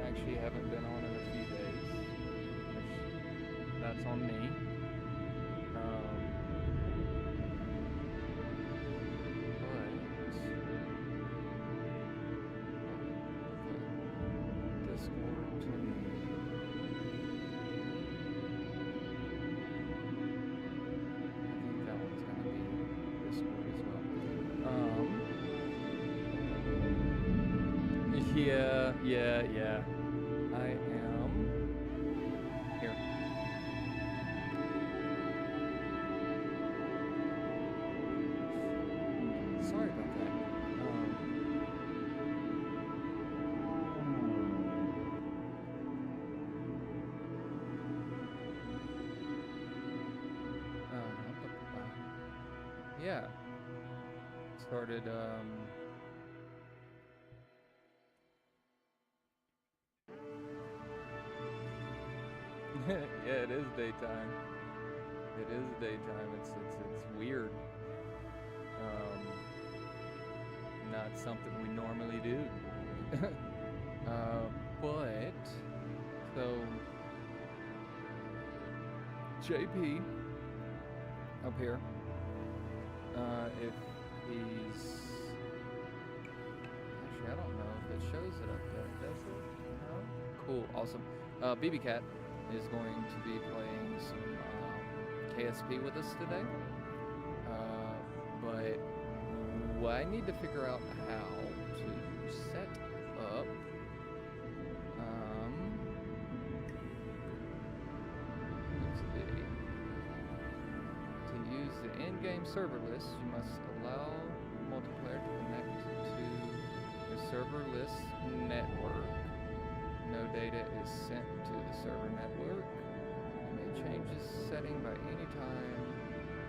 Actually haven't been on in a few days, which that's on me. But Discord I think that one's gonna be Discord as well. Yeah. I am here. Sorry about that. Yeah. Started Yeah, it is daytime. It is daytime. It's weird. Not something we normally do. But so JP up here. If he's actually, I don't know if it shows it up there. Does it? No. Cool. Awesome. BB Cat is going to be playing some KSP with us today. But I need to figure out how to set up. Let's see. To use the in-game server list, you must allow multiplayer to connect to the server list network. No data is sent to the server network. You may change this setting by any time.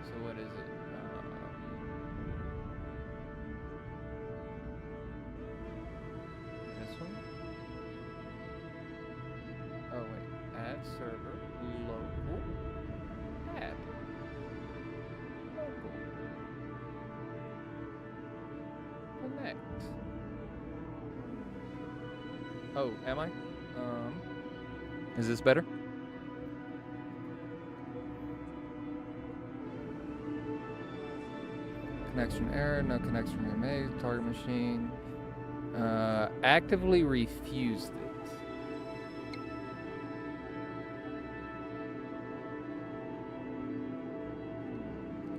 So what is it? This one? Oh wait, add server, local, add, local, connect. Oh, am I? Is this better? Connection error, no connection remade, target machine. Actively refused it.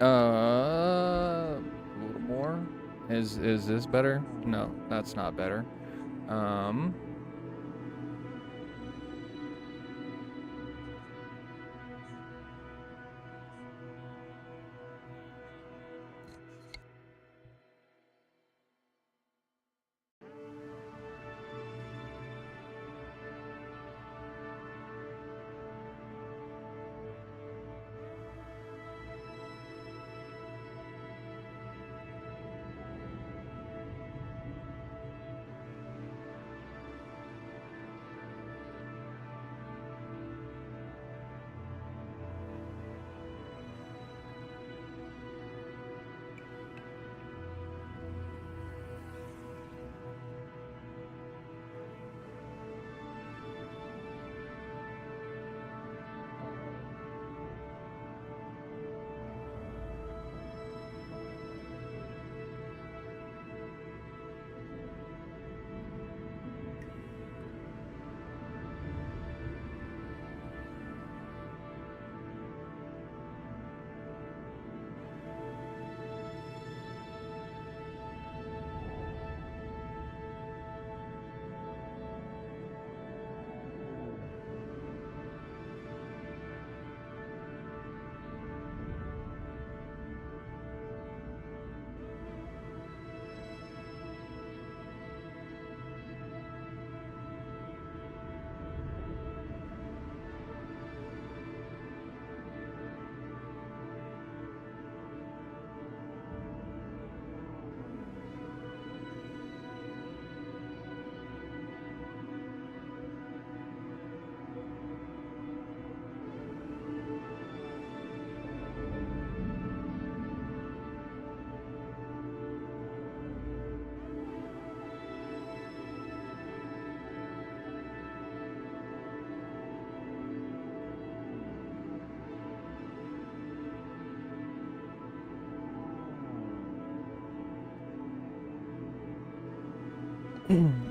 A little more. Is this better? No, that's not better.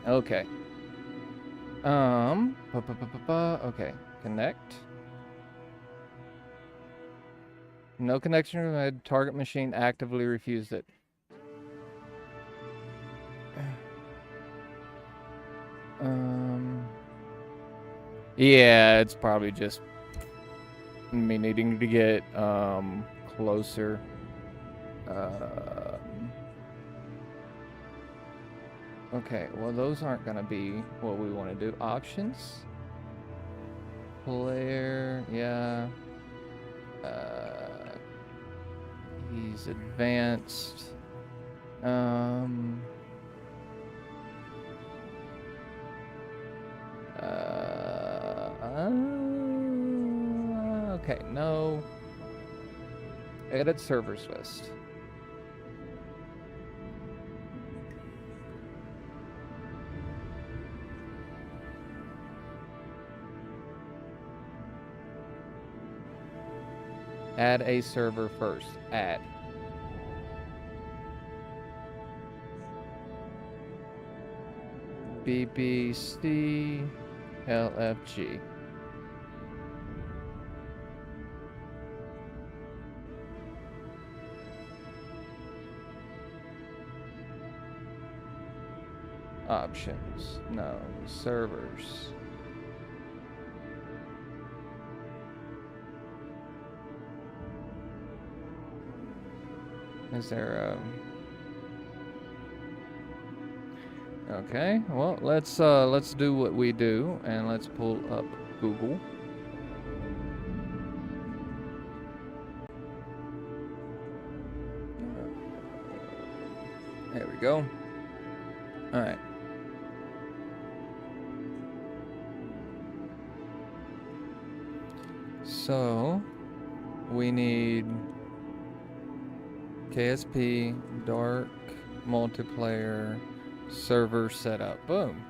Okay. Okay. Connect. No connection remade. Target machine actively refused it. Yeah, it's probably just me needing to get closer. Okay, well those aren't gonna be what we want to do. Options, player, yeah. He's advanced. Okay, no. Edit servers list. Add a server first. Add. BBC LFG. Options. No. Servers. Is there okay, well, let's do what we do, and let's pull up Google. There we go. All right. So we need KSP, dark, multiplayer, server setup. Boom.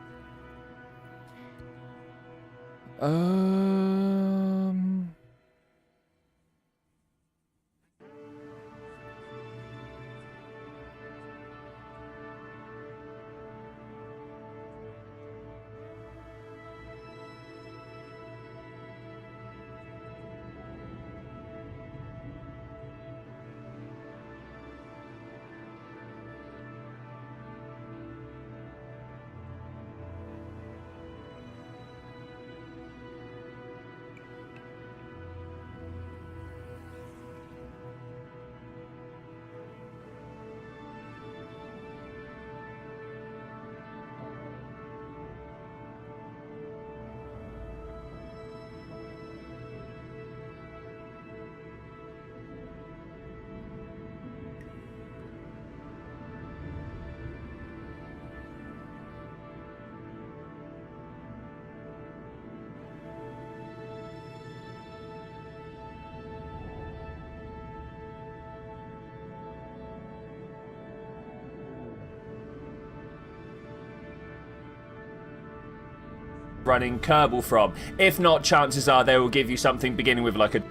Running Kerbal from. If not, chances are they will give you something beginning with like a...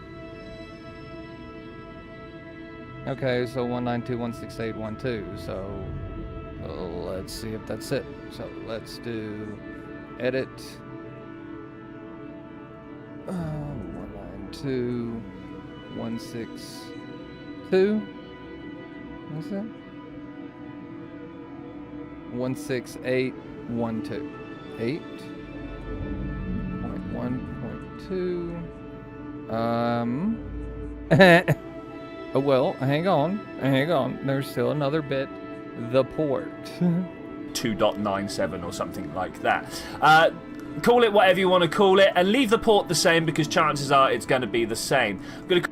Okay, so 192.168.1.2, so let's see if that's it. So let's do edit 192.162. What's that? 168.1.2. 8.1.2. Oh, well, hang on. There's still another bit. The port. 2.97 or something like that. Call it whatever you want to call it, and leave the port the same because chances are it's going to be the same. I'm going to...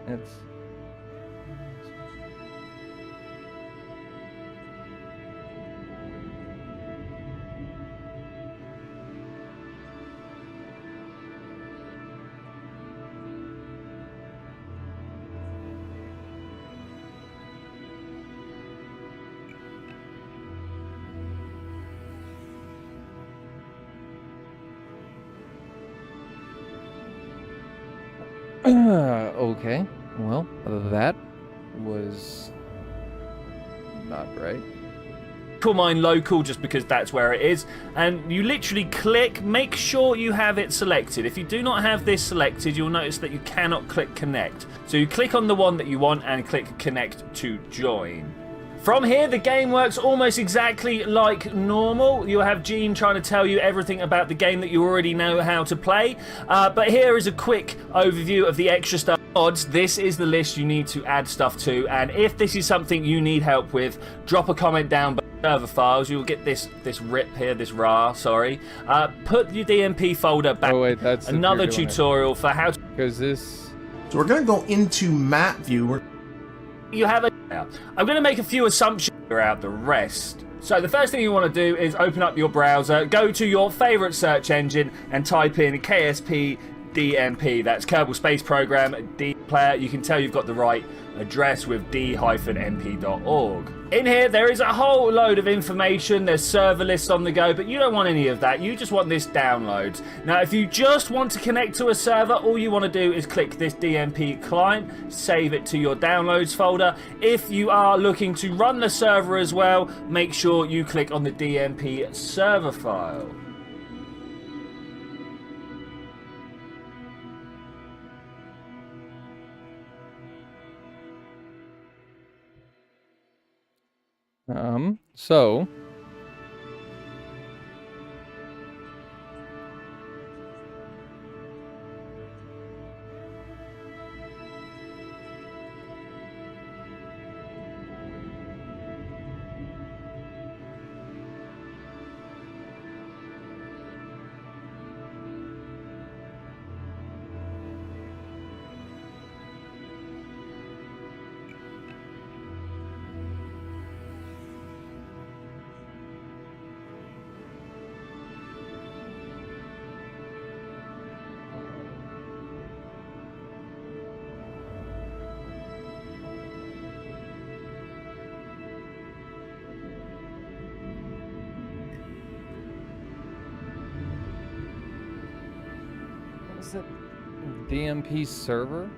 It's... okay, well, that was not right. Call mine local just because that's where it is, and you literally click, make sure you have it selected. If you do not have this selected, you'll notice that you cannot click connect. So you click on the one that you want and click connect to join. From here, the game works almost exactly like normal. You'll have Gene trying to tell you everything about the game that you already know how to play. But here is a quick overview of the extra stuff. Mods, this is the list you need to add stuff to, and if this is something you need help with, drop a comment down below. Server files, you'll get this rip here, this RAR, sorry. Put your DMP folder back. Oh wait, that's another tutorial for how to... Because this... So we're going to go into map view. You have a... I'm going to make a few assumptions about the rest. So the first thing you want to do is open up your browser, go to your favorite search engine and type in KSP DMP. That's Kerbal Space Program D Player. You can tell you've got the right address with d-mp.org. In here there is a whole load of information. There's server lists on the go, but you don't want any of that. You just want this downloads. Now if you just want to connect to a server, all you want to do is click this DMP client, save it to your downloads folder. If you are looking to run the server as well, make sure you click on the DMP server file. So is it DMP server?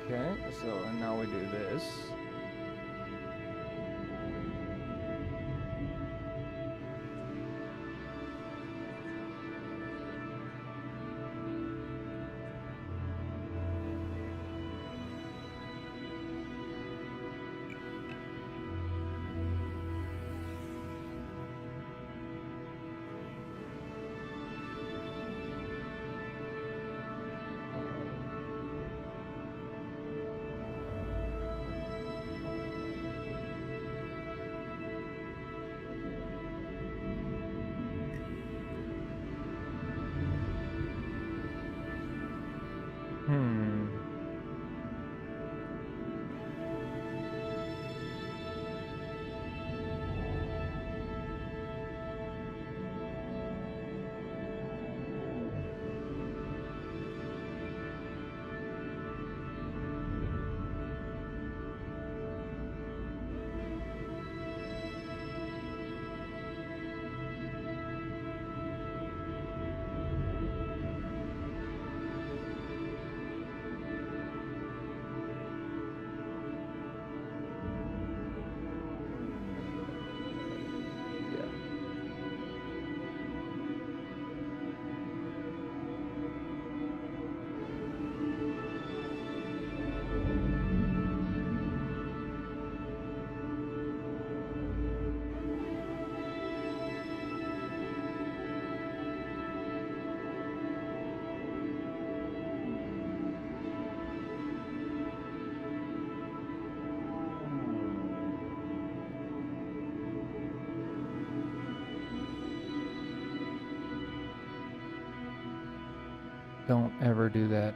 Okay, so and now we do this. Don't ever do that.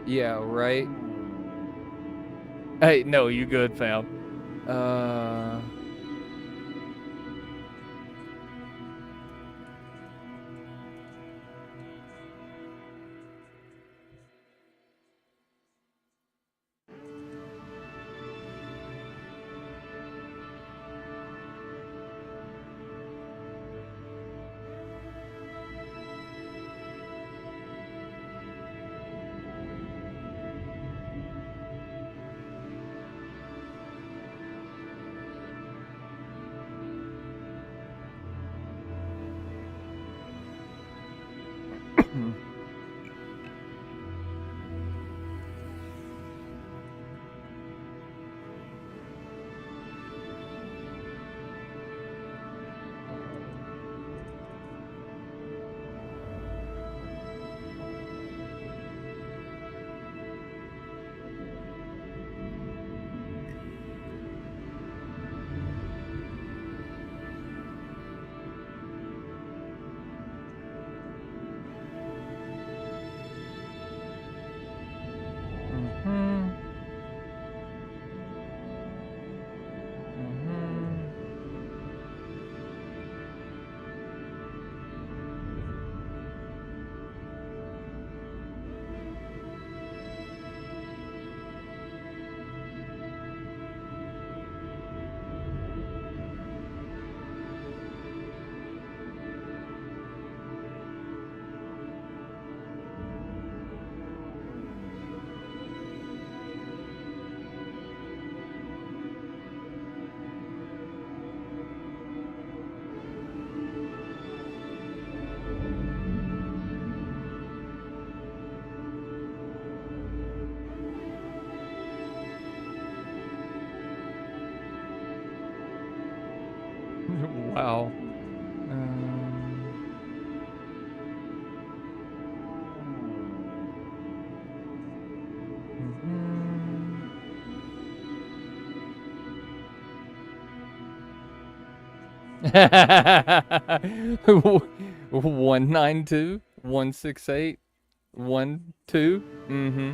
Yeah, right. Hey, no, you good, fam. Wow. Mhm. 192-168-12. Mm-hmm.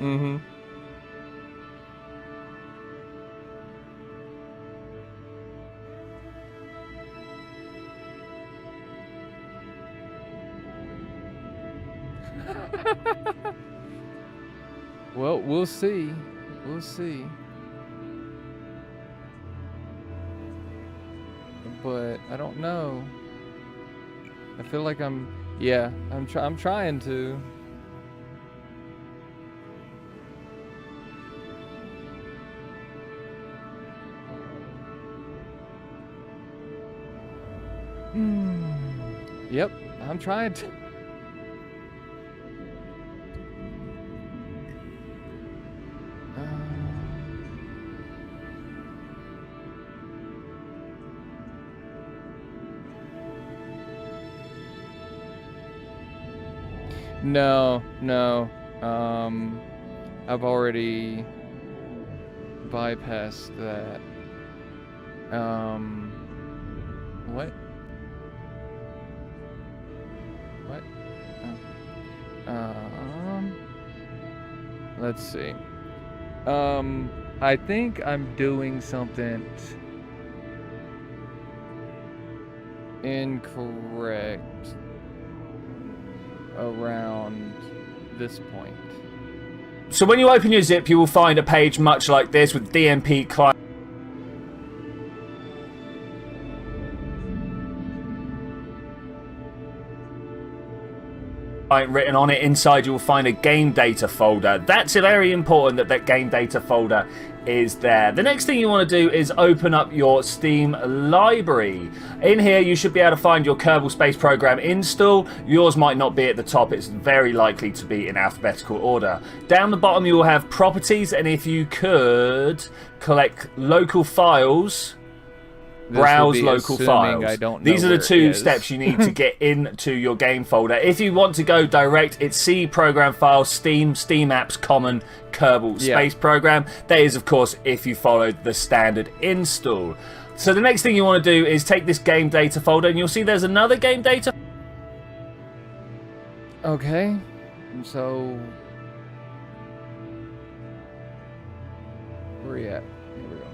Mm-hmm. Well, we'll see. We'll see. But I don't know. I feel like I'm Yeah, I'm trying to. Yep, I'm trying to. No, no. I've already bypassed that. What? What? Let's see. I think I'm doing something incorrect around this point. So when you open your zip, you will find a page much like this with DMP client written on it. Inside you will find a game data folder. That's very important that that game data folder is there. The next thing you want to do is open up your Steam library. In here you should be able to find your Kerbal Space Program install. Yours might not be at the top, it's very likely to be in alphabetical order. Down the bottom you will have properties, and if you could collect local files, browse local files. These are the two steps you need to get into your game folder. If you want to go direct, it's C program files, Steam Apps Common, Kerbal Space Program. That is, of course, if you followed the standard install. So the next thing you want to do is take this game data folder, and you'll see there's another game data. Okay, so where are you at? Here we go.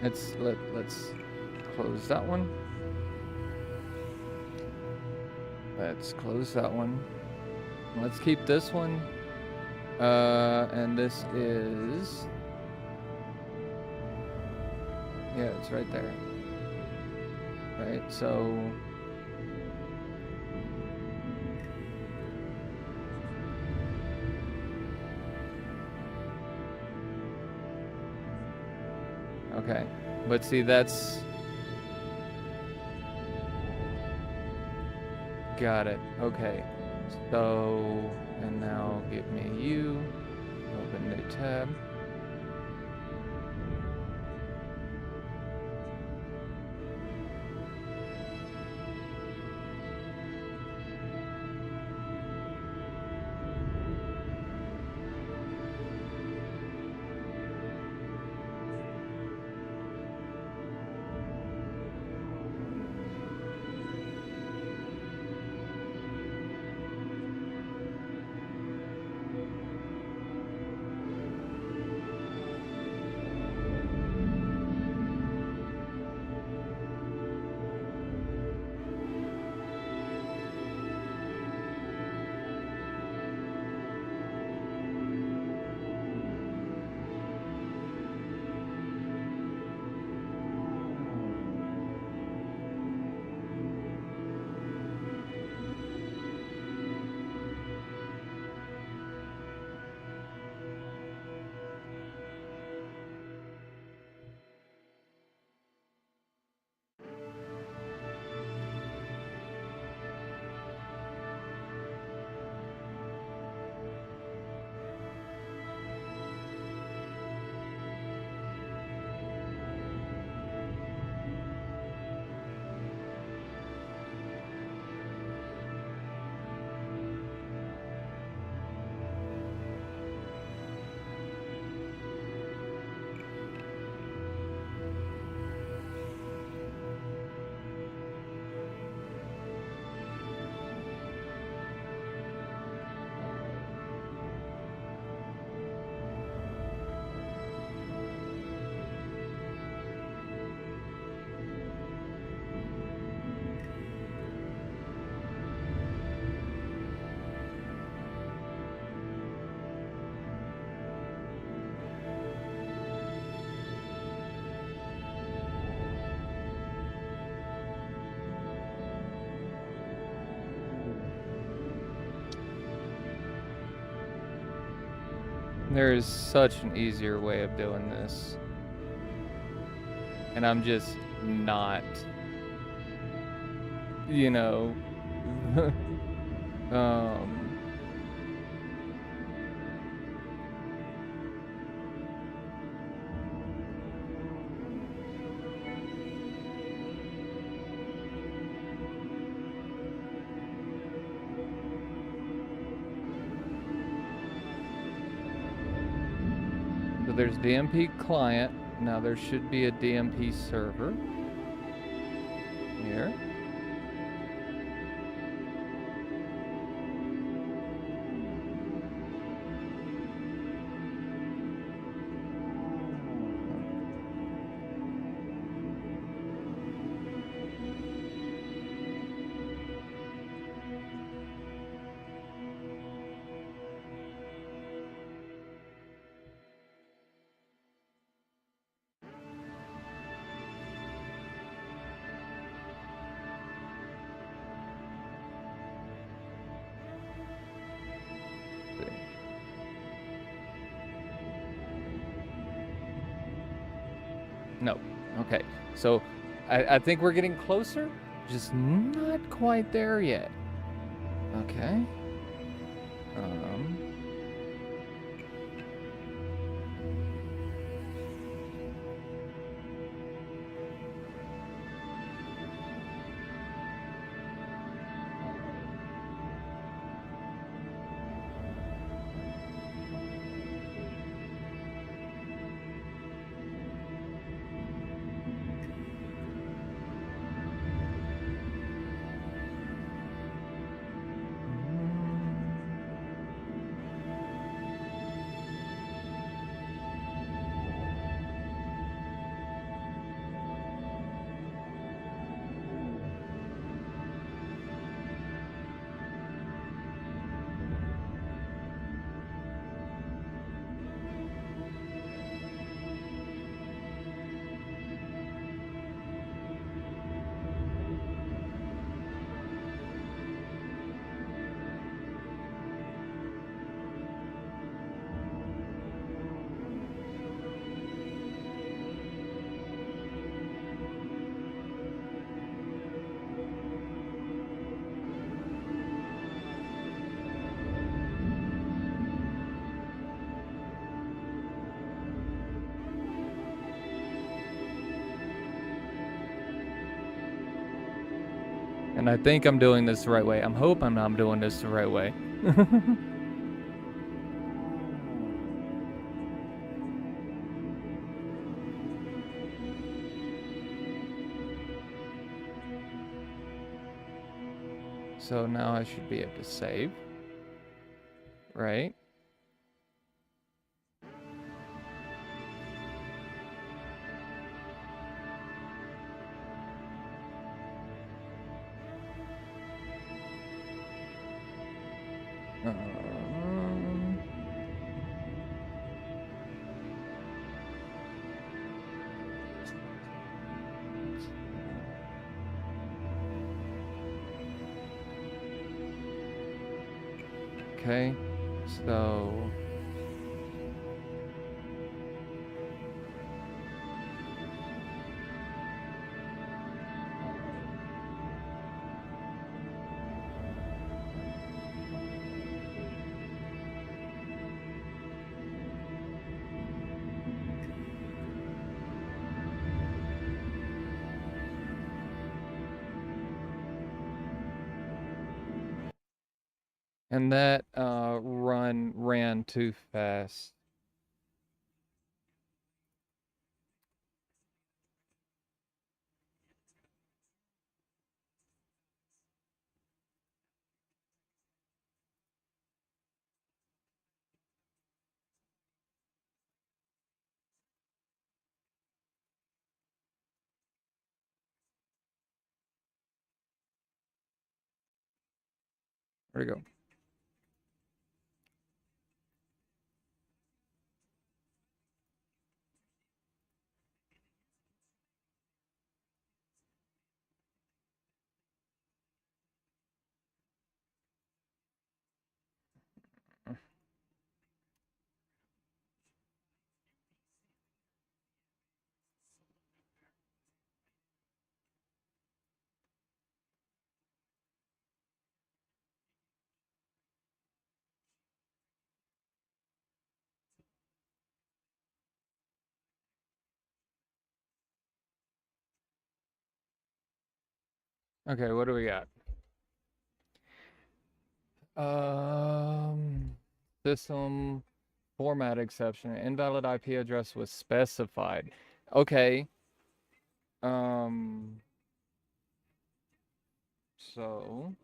Let's close that one. Let's close that one. Let's keep this one. And this is, yeah, it's right there. Right, so okay, but see, that's got it. Okay, so, and now give me you, open new tab. There is such an easier way of doing this. And I'm just not, you know, um, so there's DMP client. Now there should be a DMP server here. No. Okay. So I think we're getting closer, just not quite there yet. Okay. And I think I'm doing this the right way. I'm hoping I'm doing this the right way. So now I should be able to save. Right? Okay, so and that ran too fast. Where'd it go? Okay, what do we got? System format exception. Invalid IP address was specified. Okay. Um. So.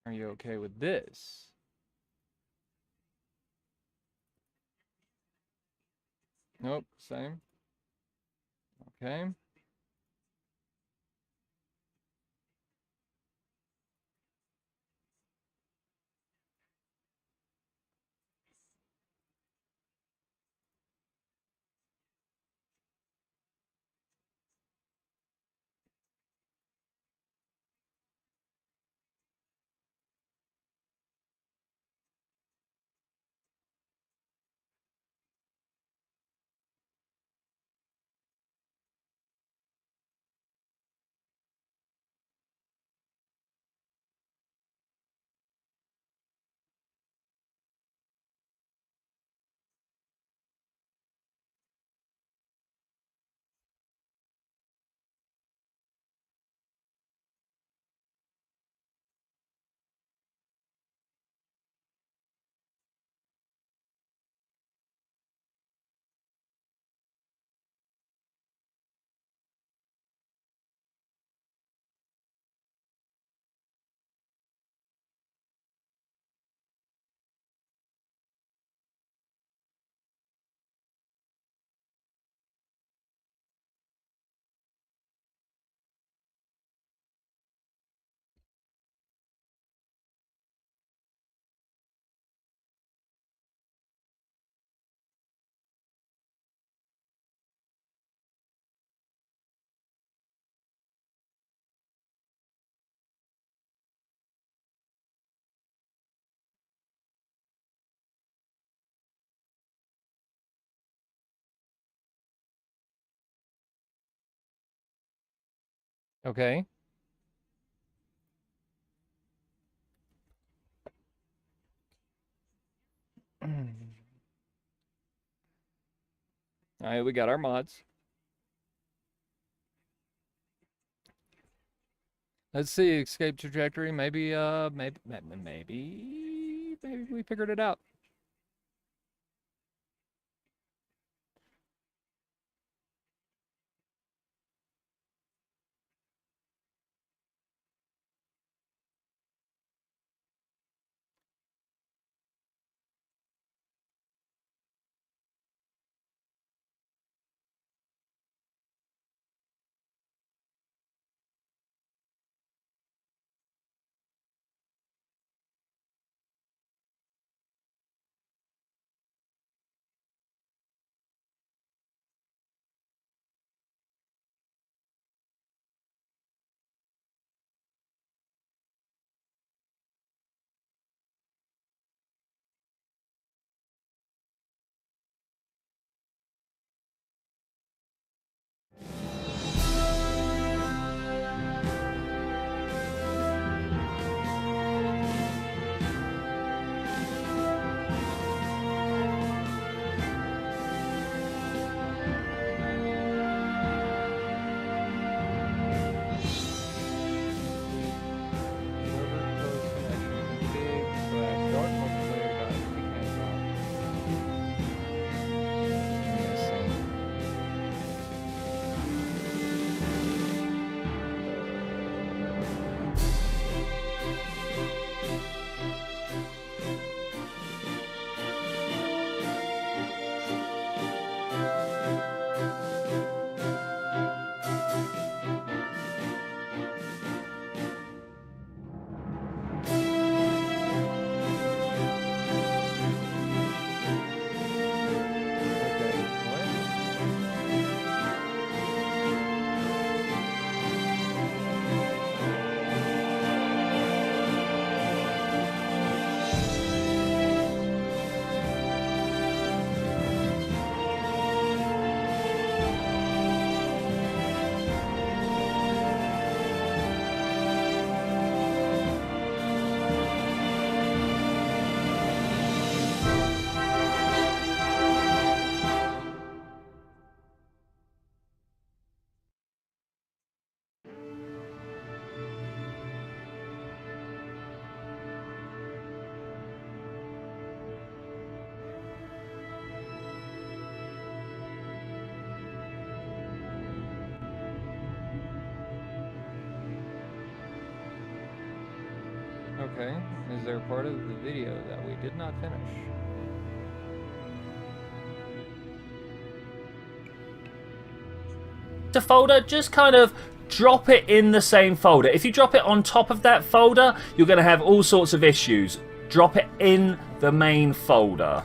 Are you okay with this? Nope, same. Okay. Okay. All right, we got our mods. Let's see, escape trajectory. Maybe we figured it out. Okay. Is there a part of the video that we did not finish? The folder, just kind of drop it in the same folder. If you drop it on top of that folder, you're going to have all sorts of issues. Drop it in the main folder.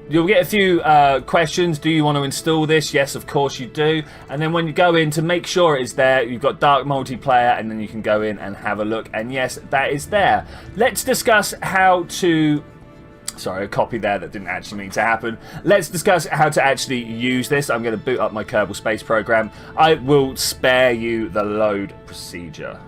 You'll get a few questions. Do you want to install this? Yes, of course you do. And then when you go in to make sure it's there, you've got Dark Multiplayer, and then you can go in and have a look. And yes, that is there. Let's discuss how to... Sorry, a copy there that didn't actually mean to happen. Let's discuss how to actually use this. I'm going to boot up my Kerbal Space Program. I will spare you the load procedure.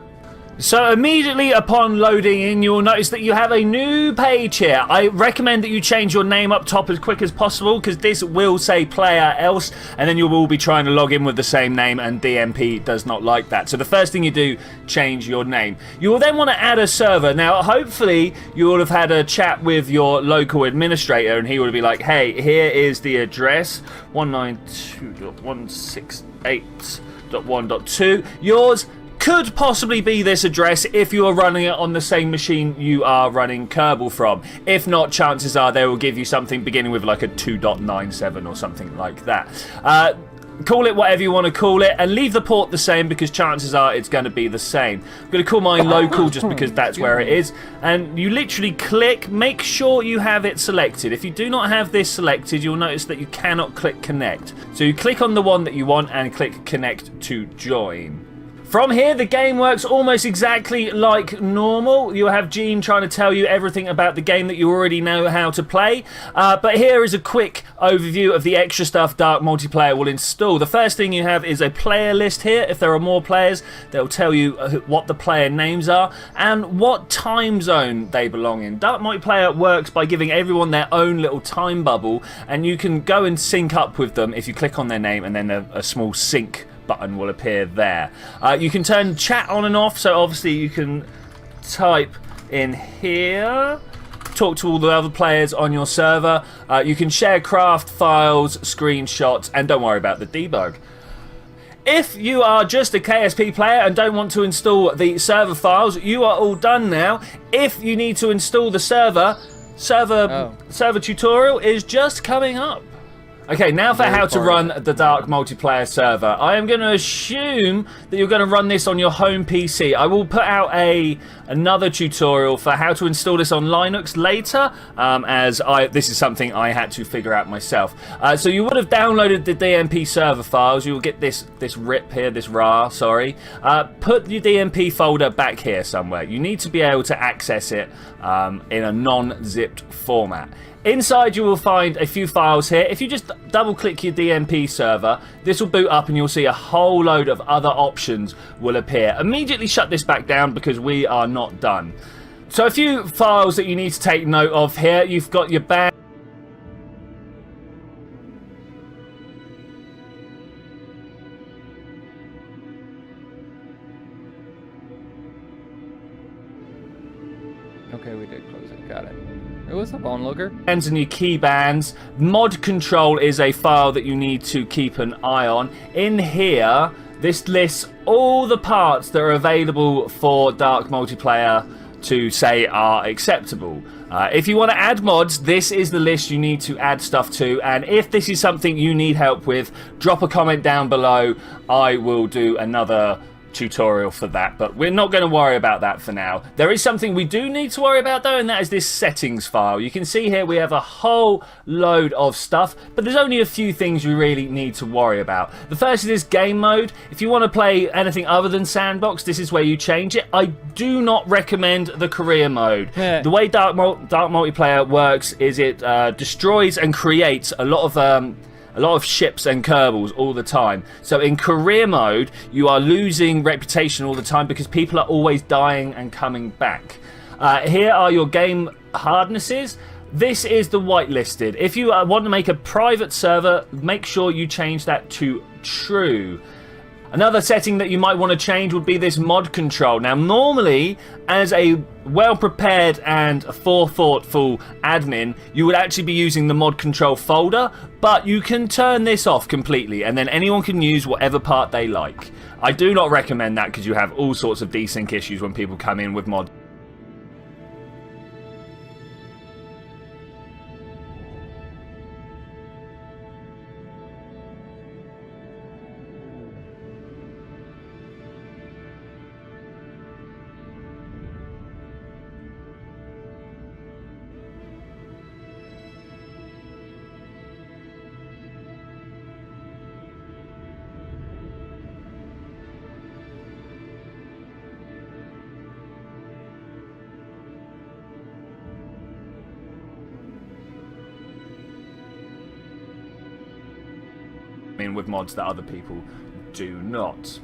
So immediately upon loading in, you'll notice that you have a new page here. I recommend that you change your name up top as quick as possible, because this will say player else, and then you will be trying to log in with the same name, and DMP does not like that. So the first thing you do, change your name. You will then want to add a server. Now, hopefully, you will have had a chat with your local administrator, and he will be like, hey, here is the address, 192.168.1.2. Yours could possibly be this address if you are running it on the same machine you are running Kerbal from. If not, chances are they will give you something beginning with like a 2.97 or something like that. Call it whatever you want to call it, and leave the port the same, because chances are it's going to be the same. I'm going to call mine local just because that's where it is. And you literally click, make sure you have it selected. If you do not have this selected, you'll notice that you cannot click connect. So you click on the one that you want and click connect to join. From here, the game works almost exactly like normal. You'll have Gene trying to tell you everything about the game that you already know how to play. But here is a quick overview of the extra stuff Dark Multiplayer will install. The first thing you have is a player list here. If there are more players, they'll tell you what the player names are and what time zone they belong in. Dark Multiplayer works by giving everyone their own little time bubble, and you can go and sync up with them if you click on their name, and then a small sync button will appear there. You can turn chat on and off, so obviously you can type in here, talk to all the other players on your server. You can share craft files, screenshots, and don't worry about the debug. If you are just a KSP player and don't want to install the server files, you are all done now. If you need to install the server tutorial is just coming up. Okay, now for how to run the Dark Multiplayer server. I am going to assume that you're going to run this on your home PC. I will put out another tutorial for how to install this on Linux later, as this is something I had to figure out myself. So you would have downloaded the DMP server files. You will get this RIP here, this RAR, sorry. Put your DMP folder back here somewhere. You need to be able to access it in a non-zipped format. Inside you will find a few files here. If you just double click your DMP server, this will boot up and you'll see a whole load of other options will appear. Immediately shut this back down because we are not done. So a few files that you need to take note of here. You've got your band. Okay, we did close it. Got it. Hey, what's up, onlooker? And your key bands. Mod control is a file that you need to keep an eye on. In here, this lists all the parts that are available for Dark Multiplayer to say are acceptable. If you want to add mods, this is the list you need to add stuff to, and if this is something you need help with, drop a comment down below. I will do another tutorial for that, but we're not going to worry about that for now. There is something we do need to worry about though, and that is this settings file. You can see here we have a whole load of stuff, but there's only a few things we really need to worry about. The first is this game mode. If you want to play anything other than sandbox, this is where you change it. I do not recommend the career mode. The way Dark Multiplayer works is it destroys and creates a lot of ships and Kerbals all the time. So in career mode, you are losing reputation all the time because people are always dying and coming back. Here are your game hardnesses. This is the whitelisted. If you want to make a private server, make sure you change that to true. Another setting that you might want to change would be this mod control. Now, normally, as a well-prepared and forethoughtful admin, you would actually be using the mod control folder, but you can turn this off completely, and then anyone can use whatever part they like. I do not recommend that because you have all sorts of desync issues when people come in with mods. with mods that other people do not.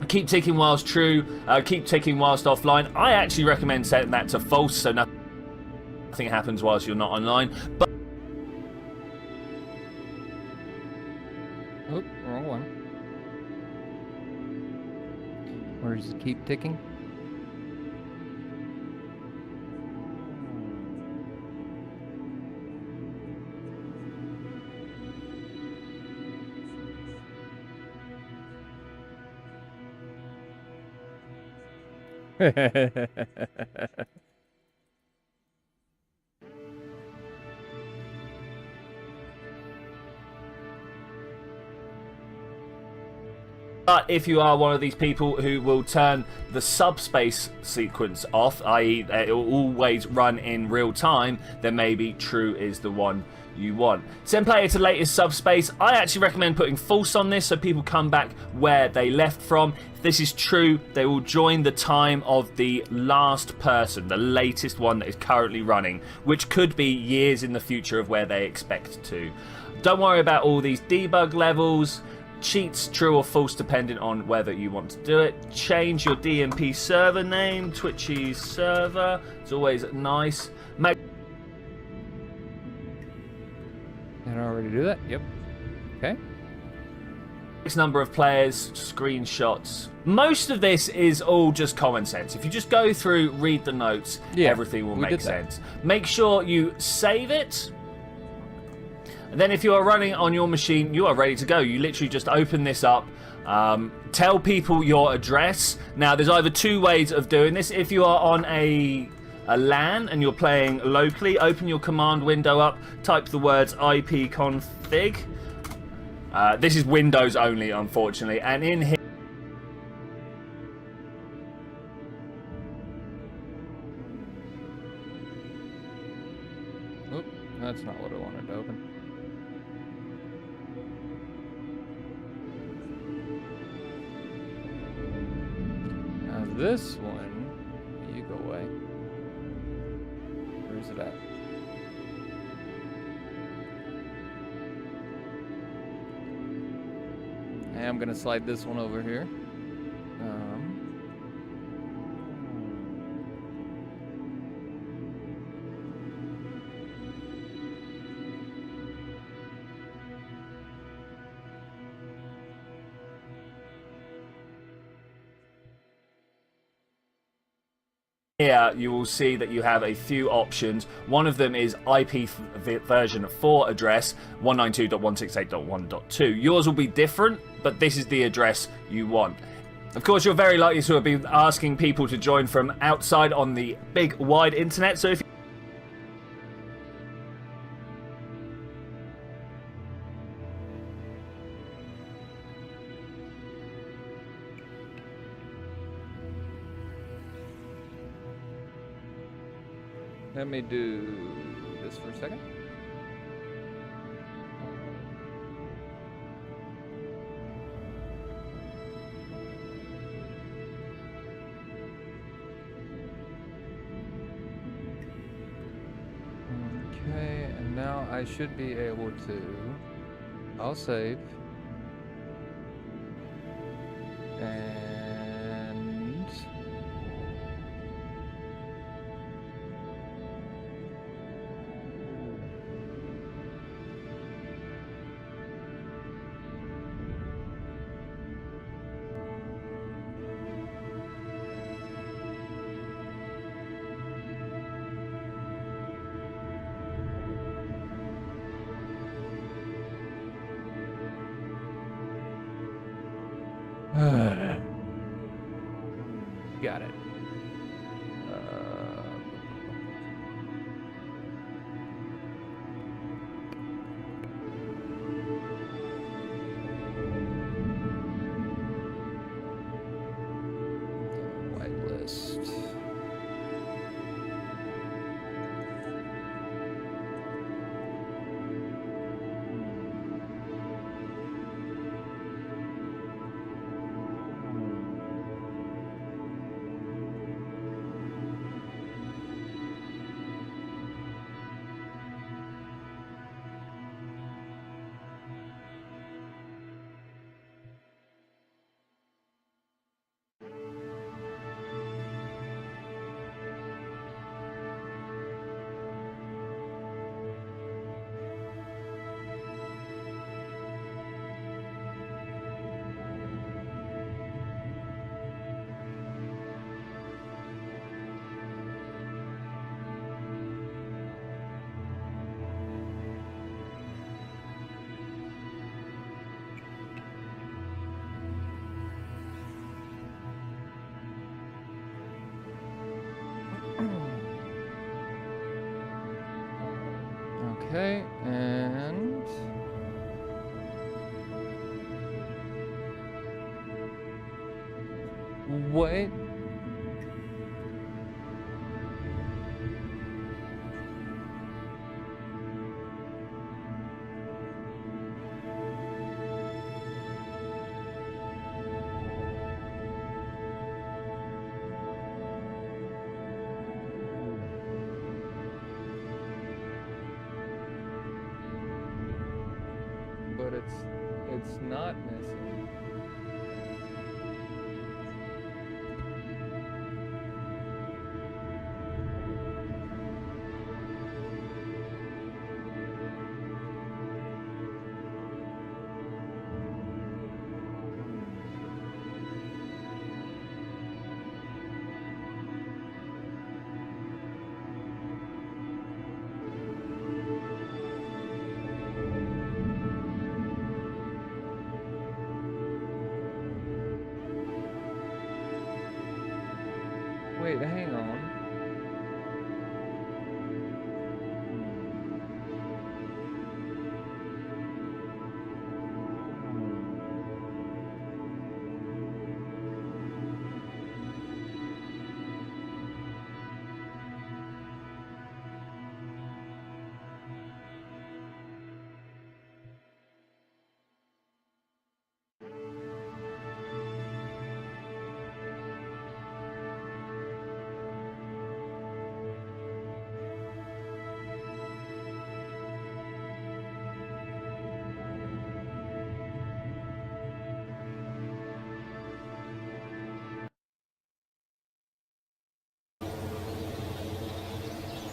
Keep ticking whilst true, keep ticking whilst offline. I actually recommend setting that to false so nothing happens whilst you're not online. But Oop, wrong one. Where does it keep ticking? But if you are one of these people who will turn the subspace sequence off, i.e. it will always run in real time, then maybe true is the one you want. Send player to latest subspace. I actually recommend putting false on this so people come back where they left from. If this is true, they will join the time of the last person, the latest one that is currently running, which could be years in the future of where they expect to. Don't worry about all these debug levels. Cheats true or false depending on whether you want to do it. Change your DMP server name, Twitchy server. It's always nice. Did I already do that? Yep. Okay. X number of players, screenshots. Most of this is all just common sense. If you just go through, read the notes, everything will make sense. Make sure you save it. And then if you are running on your machine, you are ready to go. You literally just open this up, tell people your address. Now, there's either two ways of doing this. If you are on a LAN and you're playing locally, open your command window up, type the words ipconfig. This is Windows only, unfortunately. And in here, Oop, that's not what I wanted to open. Now this one, you go away. Where's it at? And I'm gonna slide this one over here. here you will see that you have a few options. One of them is IP version 4 address 192.168.1.2. Yours will be different, but this is the address you want. Of course, you're very likely to have been asking people to join from outside on the big wide internet, so if Let me do this for a second. Okay, and now I should be able to, I'll save. And got it. Whitelist. Okay, and what? But it's not missing. Wait, hang on.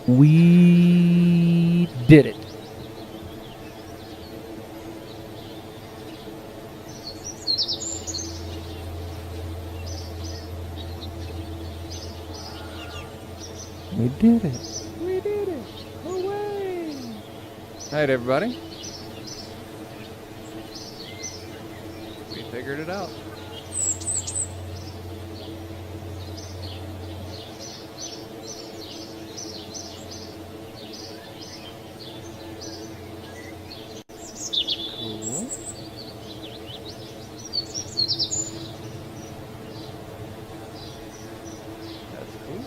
We did it. We did it. We did it. Hooray! All right, everybody. We figured it out. Cool. That's cool.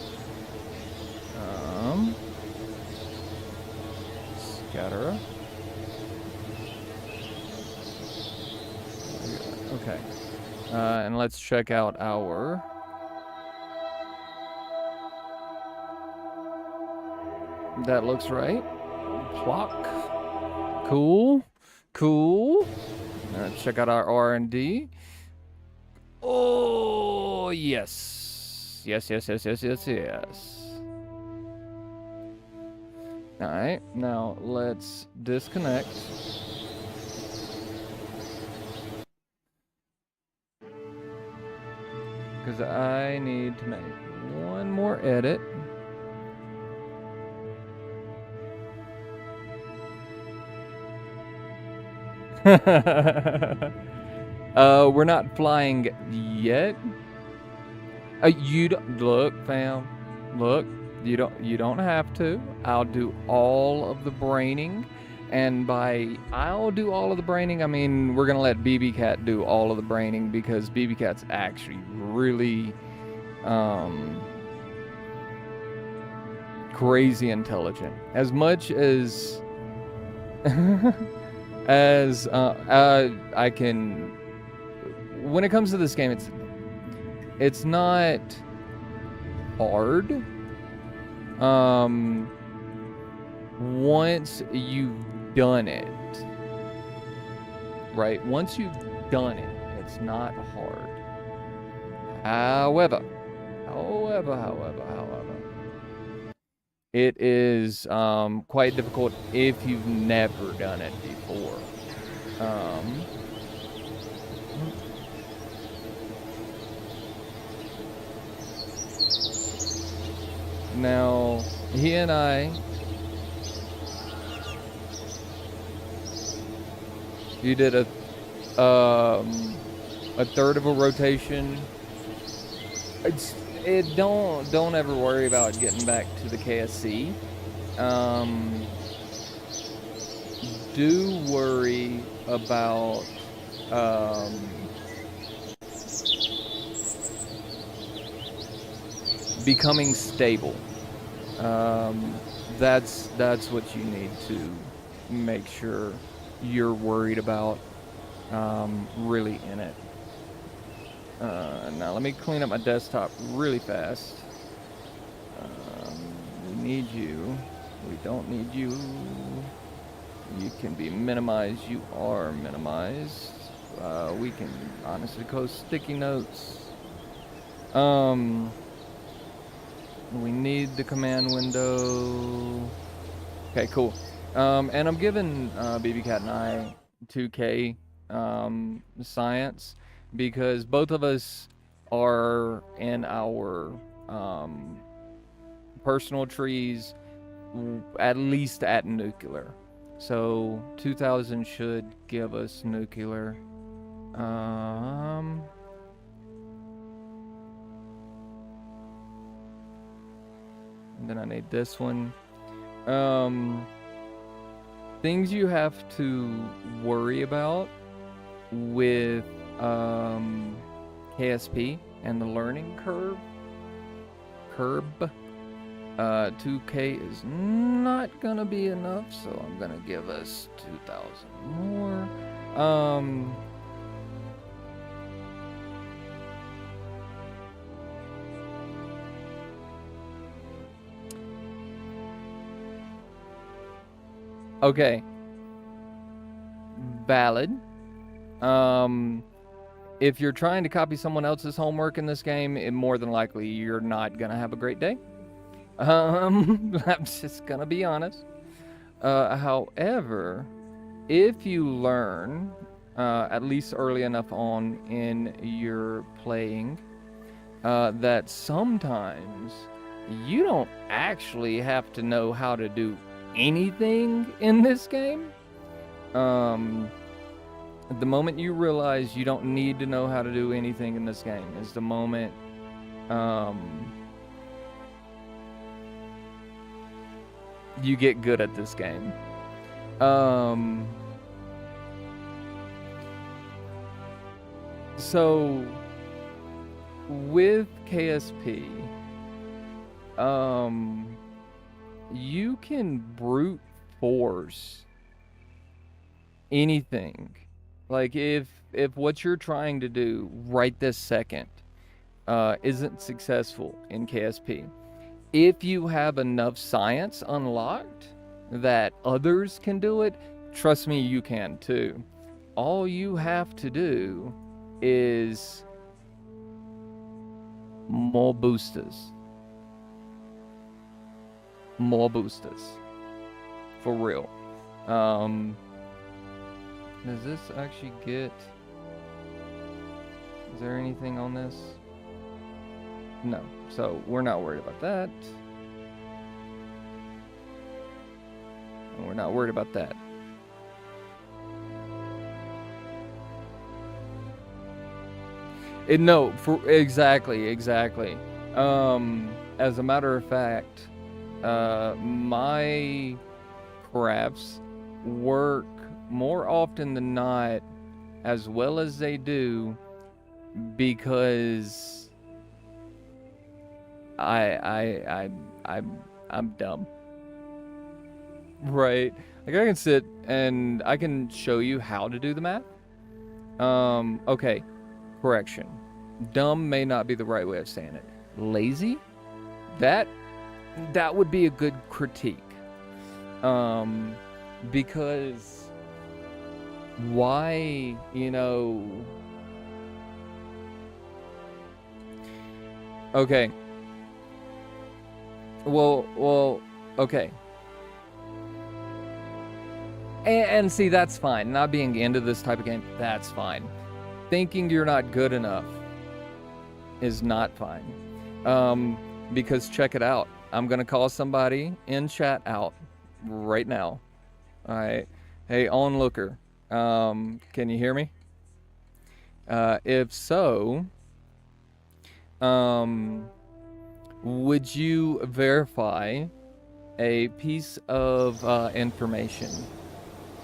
Scatterer. Okay. And let's check out our... That looks right. Clock. Cool. Cool. Let's check out our R&D. Oh, yes. Yes. Alright, now let's disconnect. Because I need to make one more edit. We're not flying yet. You don't look, fam. Look, you don't have to. I'll do all of the braining, and by I'll do all of the braining, I mean we're gonna let BB Cat do all of the braining because BB Cat's actually really crazy intelligent. As much as as I can. When it comes to this game, it's not hard. Once you've done it, right? Once you've done it, it's not hard. However, it is quite difficult if you've never done it before. Now, he and I, you did a third of a rotation. Don't ever worry about getting back to the KSC. do worry about becoming stable. That's what you need to make sure you're worried about, really in it. Now let me clean up my desktop really fast. We need you. We don't need you. You can be minimized. You are minimized. We can honestly close sticky notes. We need the command window. Okay, cool. And I'm giving BB Cat and I 2K science because both of us are in our personal trees at least at nuclear. So 2000 should give us nuclear. And then I need this one. Things you have to worry about with KSP and the learning curve. 2K is not gonna be enough, so I'm gonna give us 2000 more. Okay. Valid. If you're trying to copy someone else's homework in this game, more than likely you're not gonna have a great day. I'm just gonna be honest. However, if you learn, at least early enough on in your playing, that sometimes you don't actually have to know how to do anything in this game. The moment you realize you don't need to know how to do anything in this game is the moment you get good at this game. So with KSP, you can brute force anything. Like if what you're trying to do right this second isn't successful in KSP, if you have enough science unlocked that others can do it, trust me, you can too. All you have to do is more boosters. More boosters. For real. Does this actually get... Is there anything on this? No. So, we're not worried about that. And we're not worried about that. No, exactly. As a matter of fact, my crafts work more often than not as well as they do because I'm dumb. Right? Like I can sit and I can show you how to do the math. Okay. Correction. Dumb may not be the right way of saying it. Lazy? That would be a good critique. Because why, okay. Well, okay. And see, that's fine. Not being into this type of game, that's fine. Thinking you're not good enough is not fine. Because check it out. I'm going to call somebody in chat out right now. All right. Hey, onlooker, can you hear me? If so, would you verify a piece of information?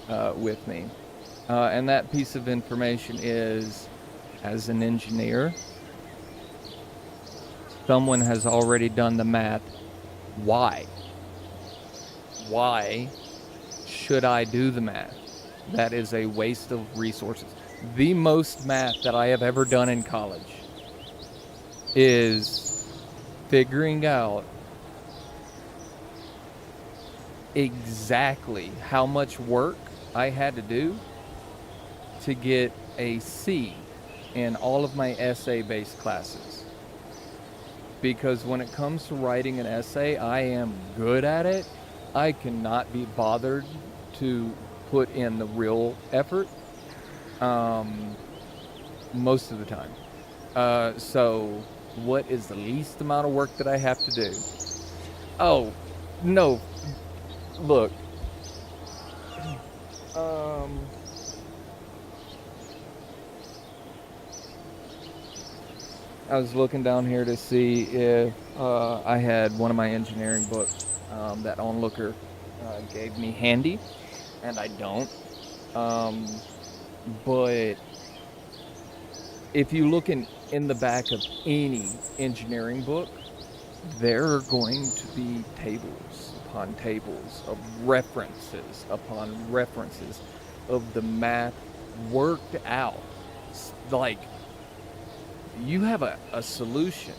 with me. And that piece of information is, as an engineer, someone has already done the math. Why? Why should I do the math? That is a waste of resources. The most math that I have ever done in college is figuring out exactly how much work I had to do to get a C in all of my essay-based classes. Because when it comes to writing an essay, I am good at it. I cannot be bothered to put in the real effort most of the time. So what is the least amount of work that I have to do? Oh, no. Look. I was looking down here to see if I had one of my engineering books that Onlooker gave me handy, and I don't. But if you look in the back of any engineering book, there are going to be tables upon tables of references upon references of the math worked out. Like, you have a solution.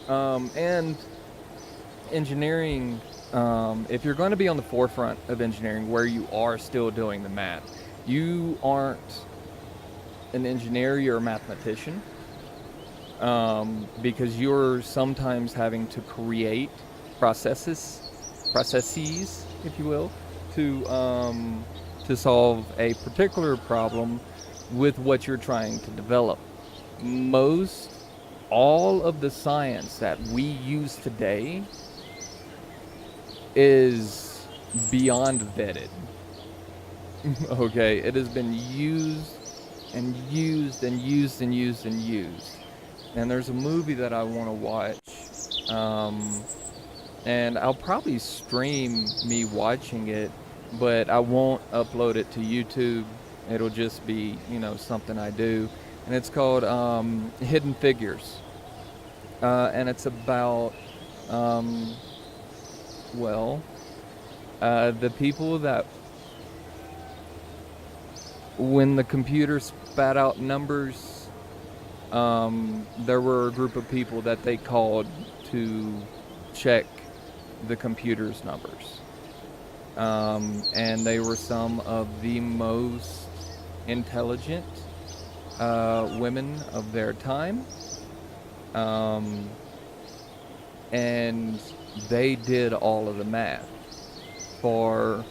And engineering, if you're going to be on the forefront of engineering where you are still doing the math, you aren't an engineer, you're a mathematician. Because you're sometimes having to create processes, if you will, to solve a particular problem with what you're trying to develop. All of the science that we use today is beyond vetted. Okay, it has been used and used and used and used and used. And there's a movie that I want to watch, and I'll probably stream me watching it, but I won't upload it to YouTube. It'll just be, something I do. And it's called Hidden Figures. And it's about, the people that, when the computer spat out numbers, there were a group of people that they called to check the computer's numbers. And they were some of the most intelligent women of their time. And they did all of the math for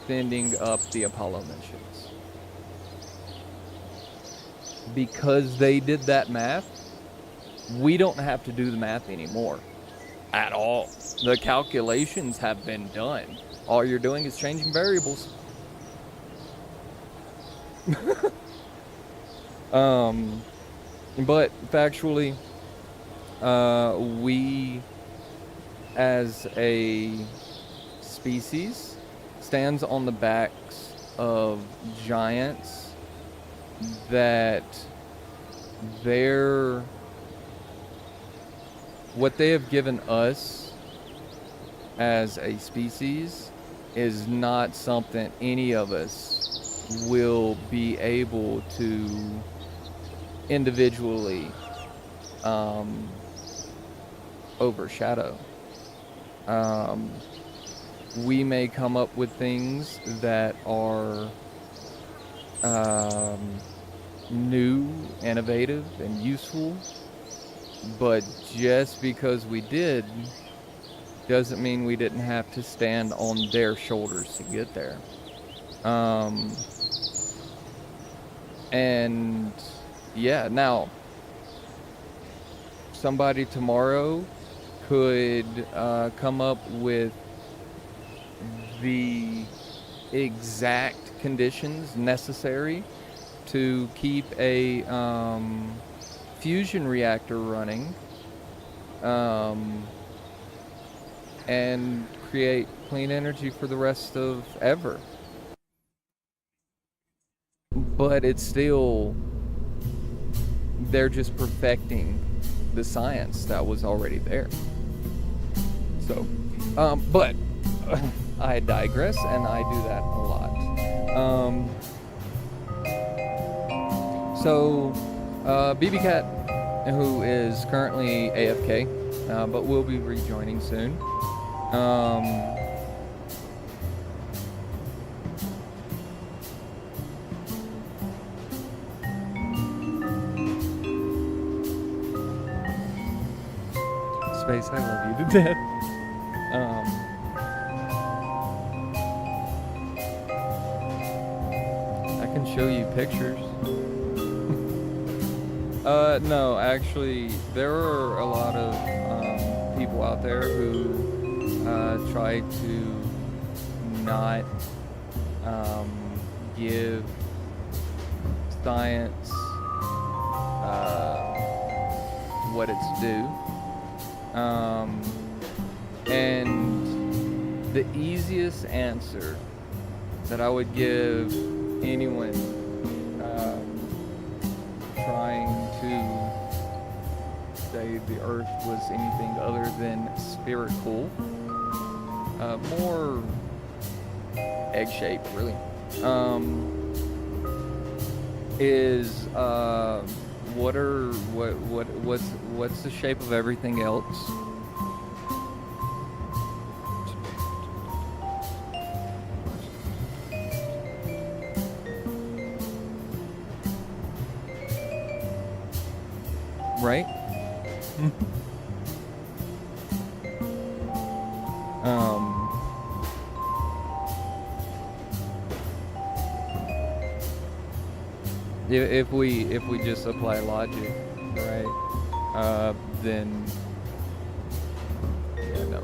sending up the Apollo missions. Because they did that math, we don't have to do the math anymore at all. The calculations have been done. All you're doing is changing variables. But factually, we as a species stands on the backs of giants that what they have given us as a species is not something any of us will be able to individually overshadow. We may come up with things that are new, innovative, and useful, but just because we did doesn't mean we didn't have to stand on their shoulders to get there. And yeah, now somebody tomorrow could come up with the exact conditions necessary to keep a fusion reactor running and create clean energy for the rest of ever. but it's still, they're just perfecting the science that was already there. So, but I digress, and I do that a lot. So, BB Cat, who is currently AFK, but will be rejoining soon. Space, I love you to death. I can show you pictures. No, actually, there are a lot of people out there who try to not give science what it's due. And the easiest answer that I would give anyone trying to say the Earth was anything other than spherical, more egg-shaped, really, is what's the shape of everything else? Right? If we just apply logic, right? Then yeah, no.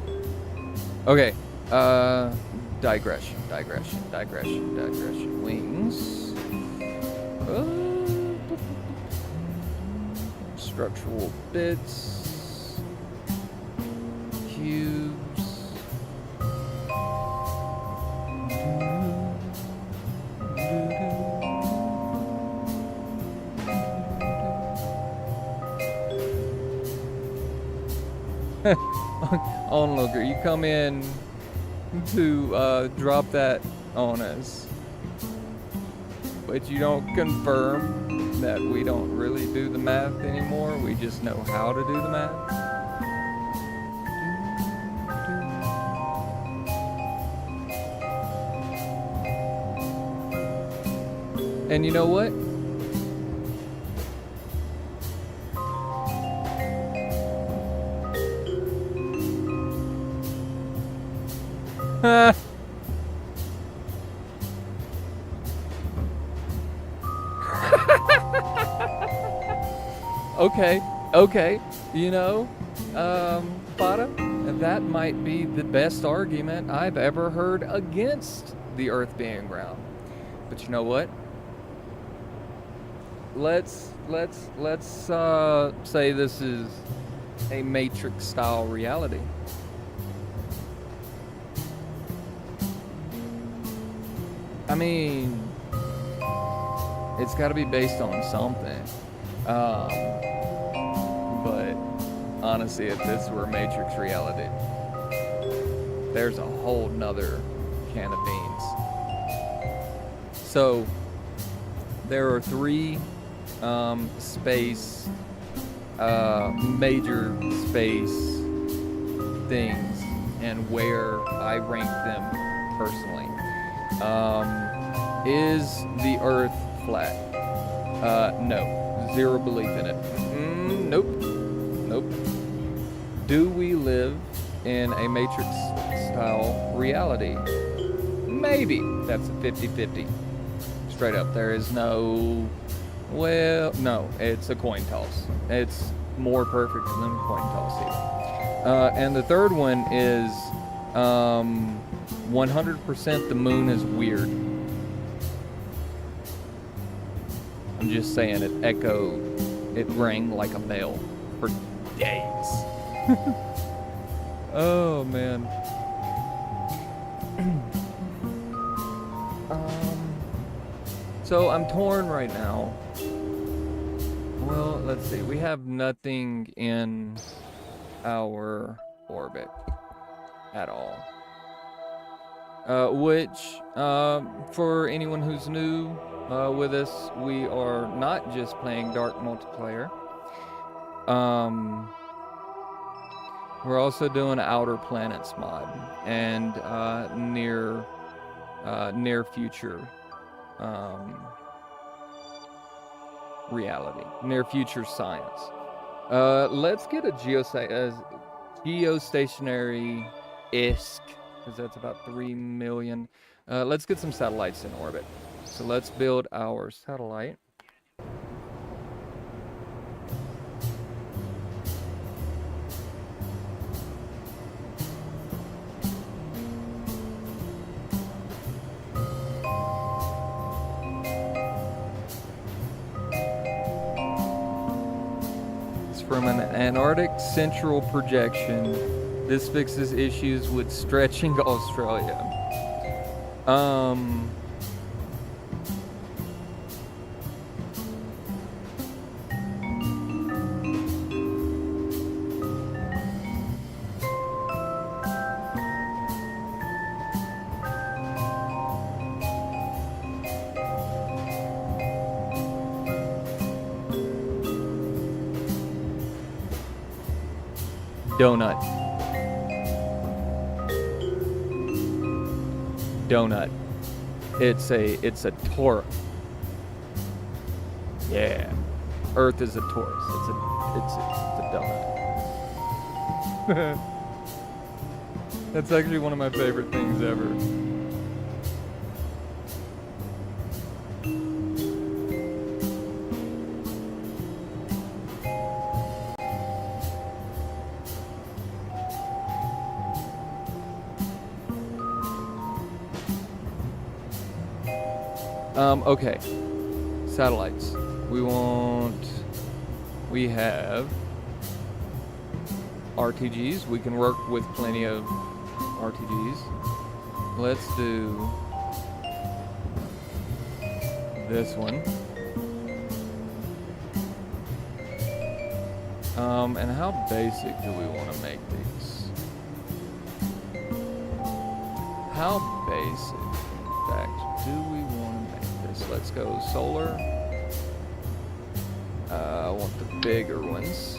Okay. Digression. Wings. Structural bits. Cubes. Onlooker, you come in to drop that on us, but you don't confirm that we don't really do the math anymore. We just know how to do the math. And you know what? Okay, you know, Fada, that might be the best argument I've ever heard against the Earth being round. But you know what? Let's say this is a Matrix style reality. I mean, it's got to be based on something. But honestly, if this were Matrix reality, there's a whole nother can of beans. So there are three major space things, and where I rank them personally. Is the Earth flat? No. Zero belief in it. Nope. Do we live in a Matrix style reality? Maybe. That's a 50-50. Straight up. There is no... Well, no. It's a coin toss. It's more perfect than a coin toss here. And the third one is 100% the moon is weird. I'm just saying, it echoed. It rang like a bell for days. Oh, man. So I'm torn right now. Well, let's see. We have nothing in our orbit at all. Which, for anyone who's new with us, we are not just playing Dark multiplayer. We're also doing Outer Planets mod and near future reality, near future science. Let's get a geostationary-esque, because that's about 3 million. Let's get some satellites in orbit. So let's build our satellite. From an Antarctic central projection. This fixes issues with stretching Australia. Donut. It's a torus. Yeah. Earth is a torus. It's a donut. That's actually one of my favorite things ever. Okay. Satellites. We have RTGs. We can work with plenty of RTGs. Let's do this one. And how basic do we want to make these? How basic, in fact, do we want to make this? Let's go solar. I want the bigger ones.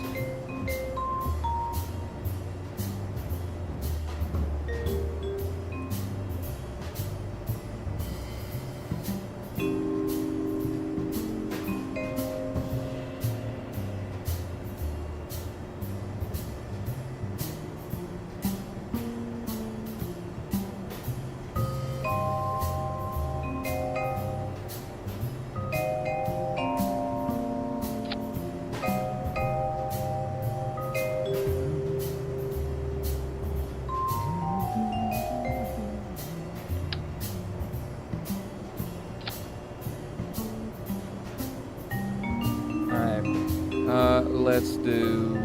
Let's do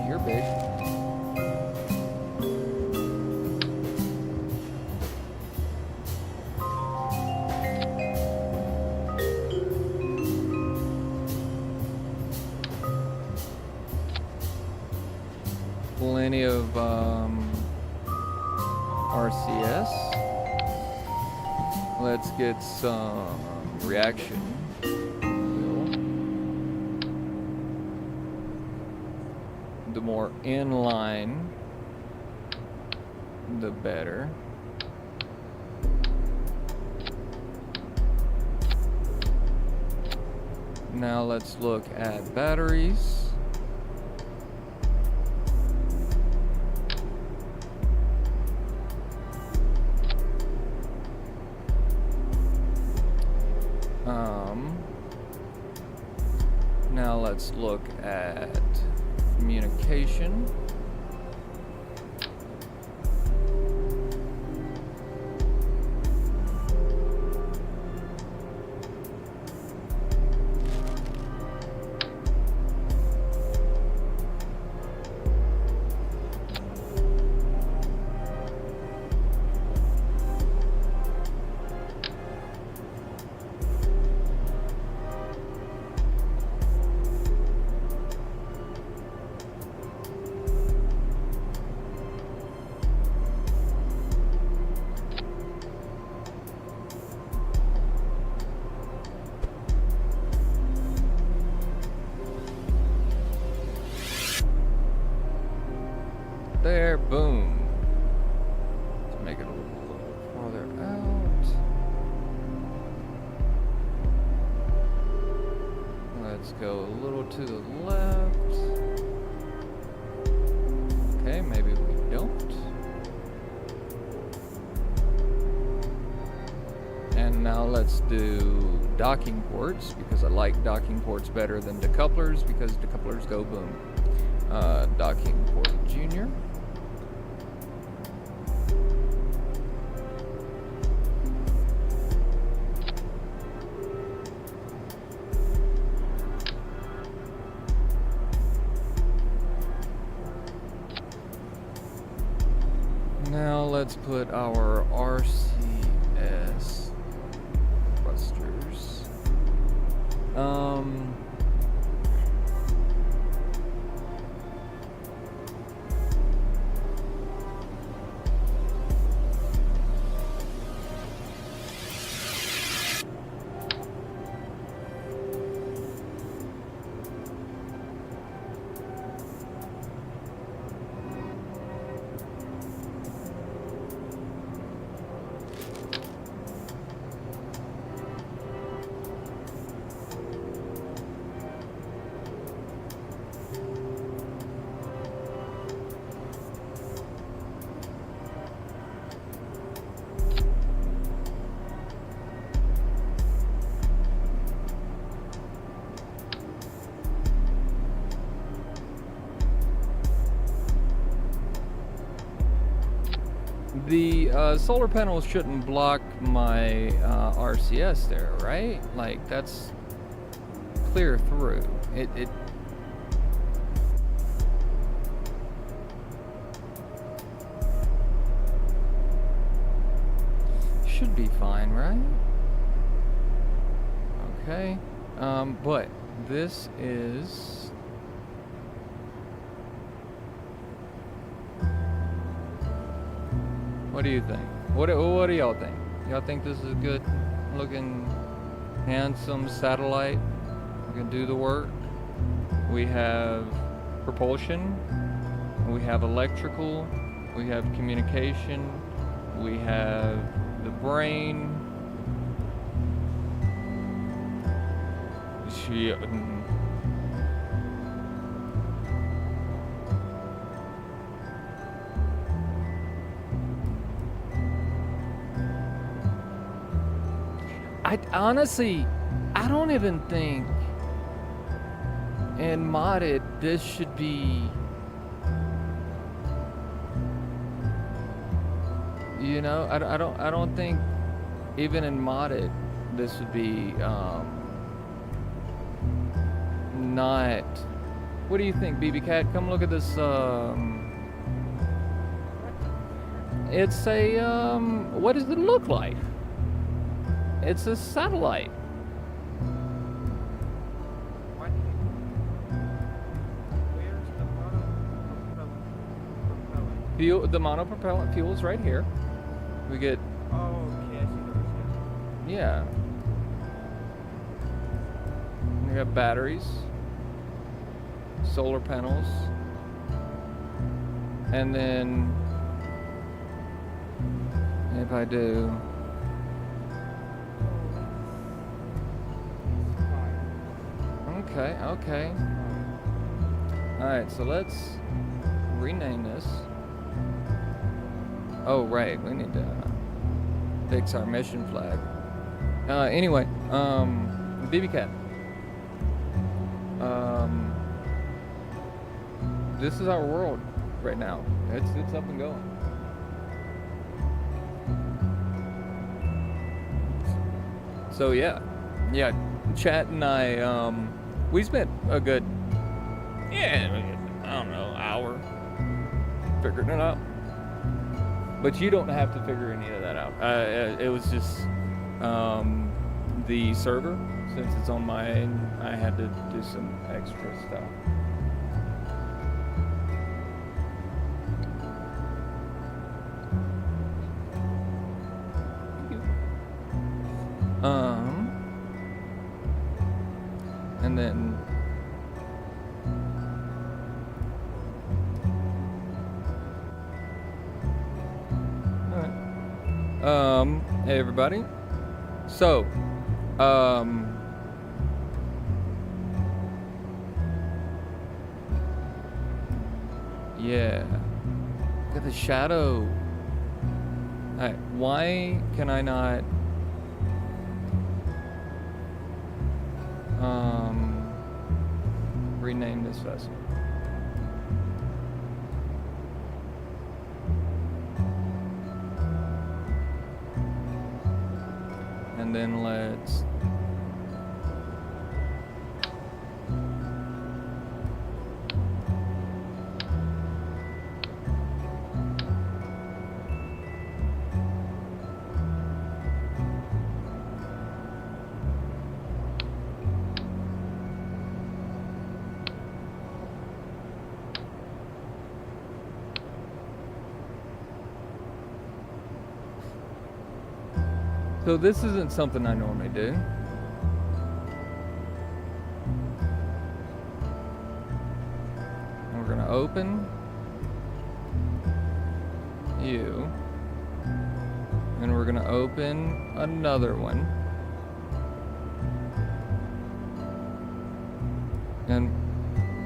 you're big. Plenty of RCS. Let's get some reaction. The more inline, the better. Now let's look at batteries. Now let's look at communication. there. Boom. Let's make it a little farther out. Let's go a little to the left. Okay, maybe we don't. And now let's do docking ports, because I like docking ports better than decouplers, because decouplers go boom. Docking port junior. Now let's put our RCS thrusters. The solar panels shouldn't block my RCS there, right? Like, that's clear through. It should be fine, right? Okay. But this is... What do you think? What do y'all think? Y'all think this is a good looking, handsome satellite? We can do the work. We have propulsion. We have electrical. We have communication. We have the brain. Honestly, I don't even think in modded this should be, you know, I don't think even in modded this would be not. What do you think, BB Cat? Come look at this. It's a what does it look like? It's a satellite. Fuel, the monopropellant fuel is right here. We get. Oh, okay, I see those. Yeah. We got batteries, solar panels, and then if I do. Okay. Alright, so let's rename this. Oh, right, we need to fix our mission flag. Anyway, BB Cat. This is our world right now. It's up and going. So yeah, Chat and I, we spent a good, I don't know, hour figuring it out. But you don't have to figure any of that out. It was just the server, since it's on mine, I had to do some extra stuff. And then Hey everybody. So, yeah. Look at the shadow. Alright, why can I not, rename this vessel? And then let's So this isn't something I normally do. And we're gonna open you. And we're gonna open another one. And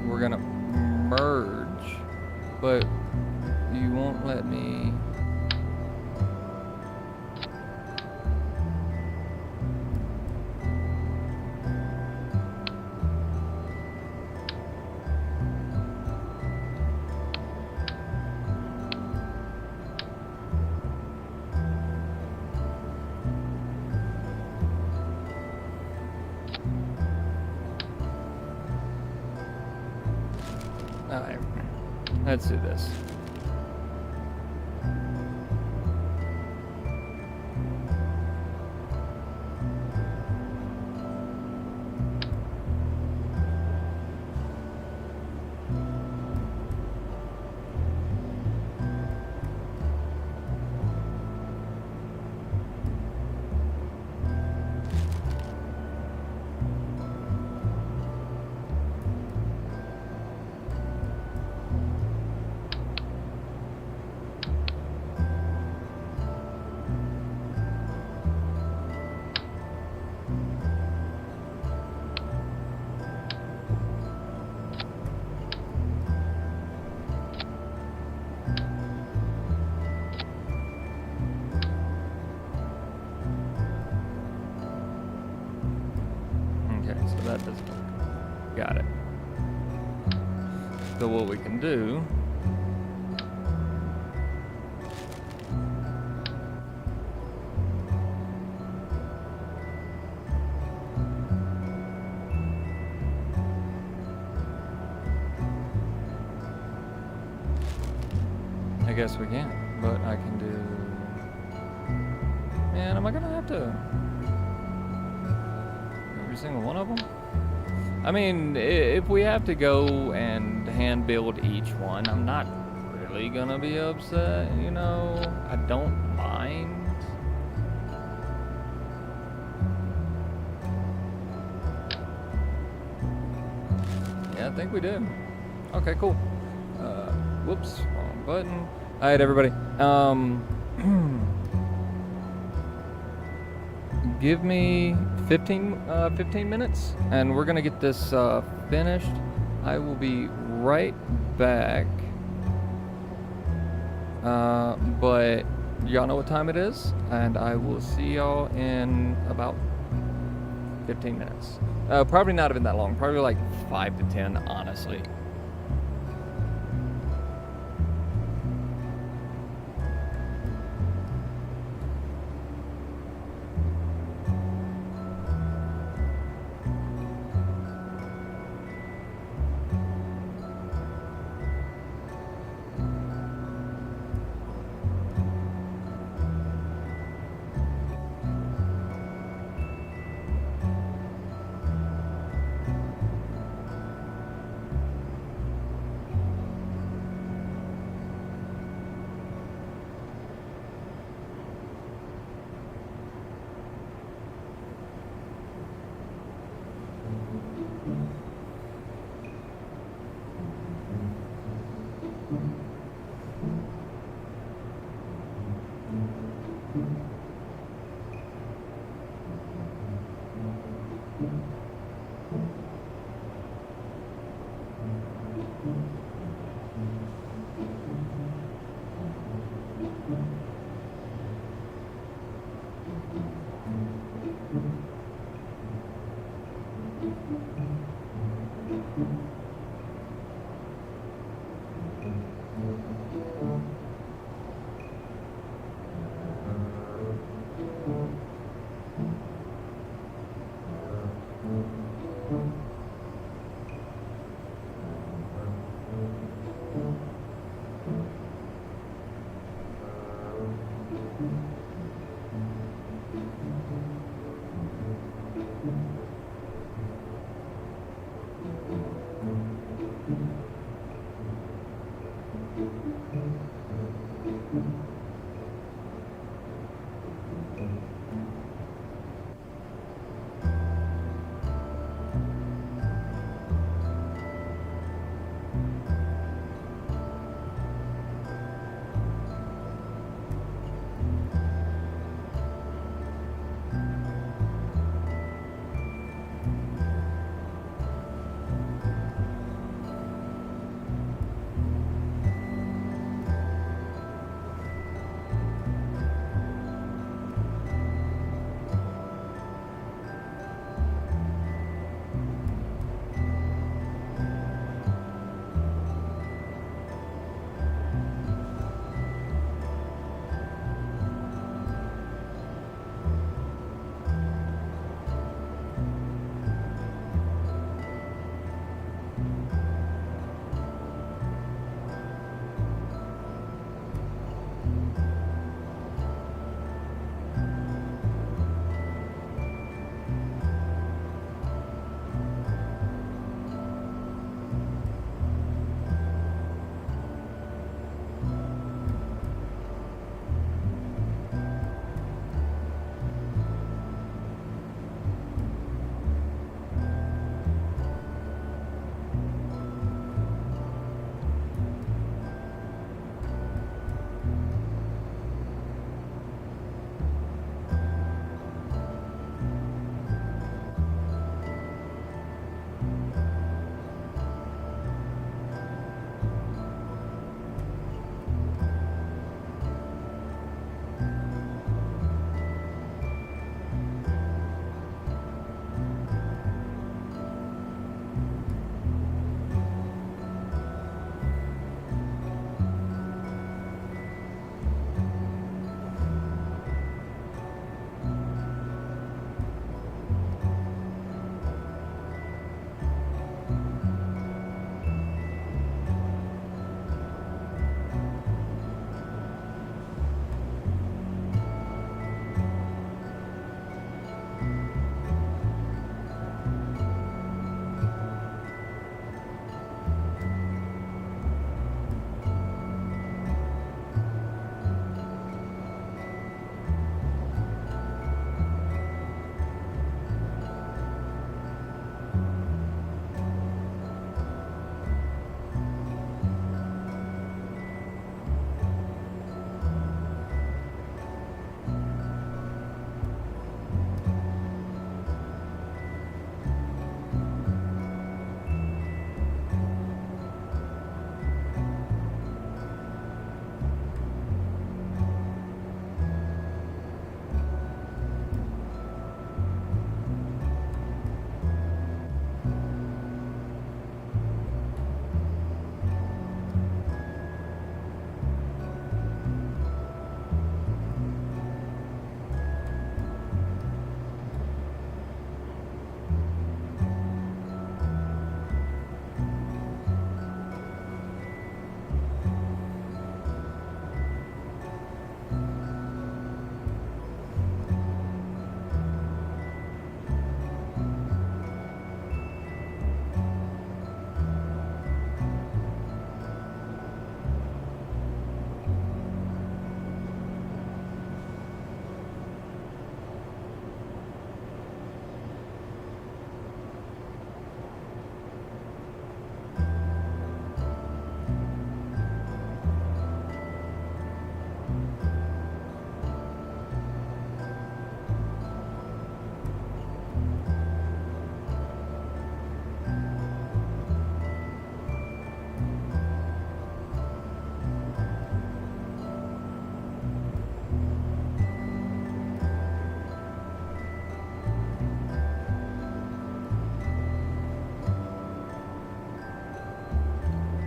we're gonna merge, but you won't let me. Alright, let's do this. Okay, so that doesn't work. Got it. So what we can do I guess we can, but I can do. Man, am I gonna have to every single one of them? I mean, if we have to go and hand build each one, I'm not really gonna be upset, you know? I don't mind. Yeah, I think we did. Okay, cool. Whoops, wrong button. All right, everybody. Give me 15 minutes, and we're gonna get this finished. I will be right back. But y'all know what time it is, and I will see y'all in about 15 minutes. Probably not even that long. Probably like 5 to 10, honestly.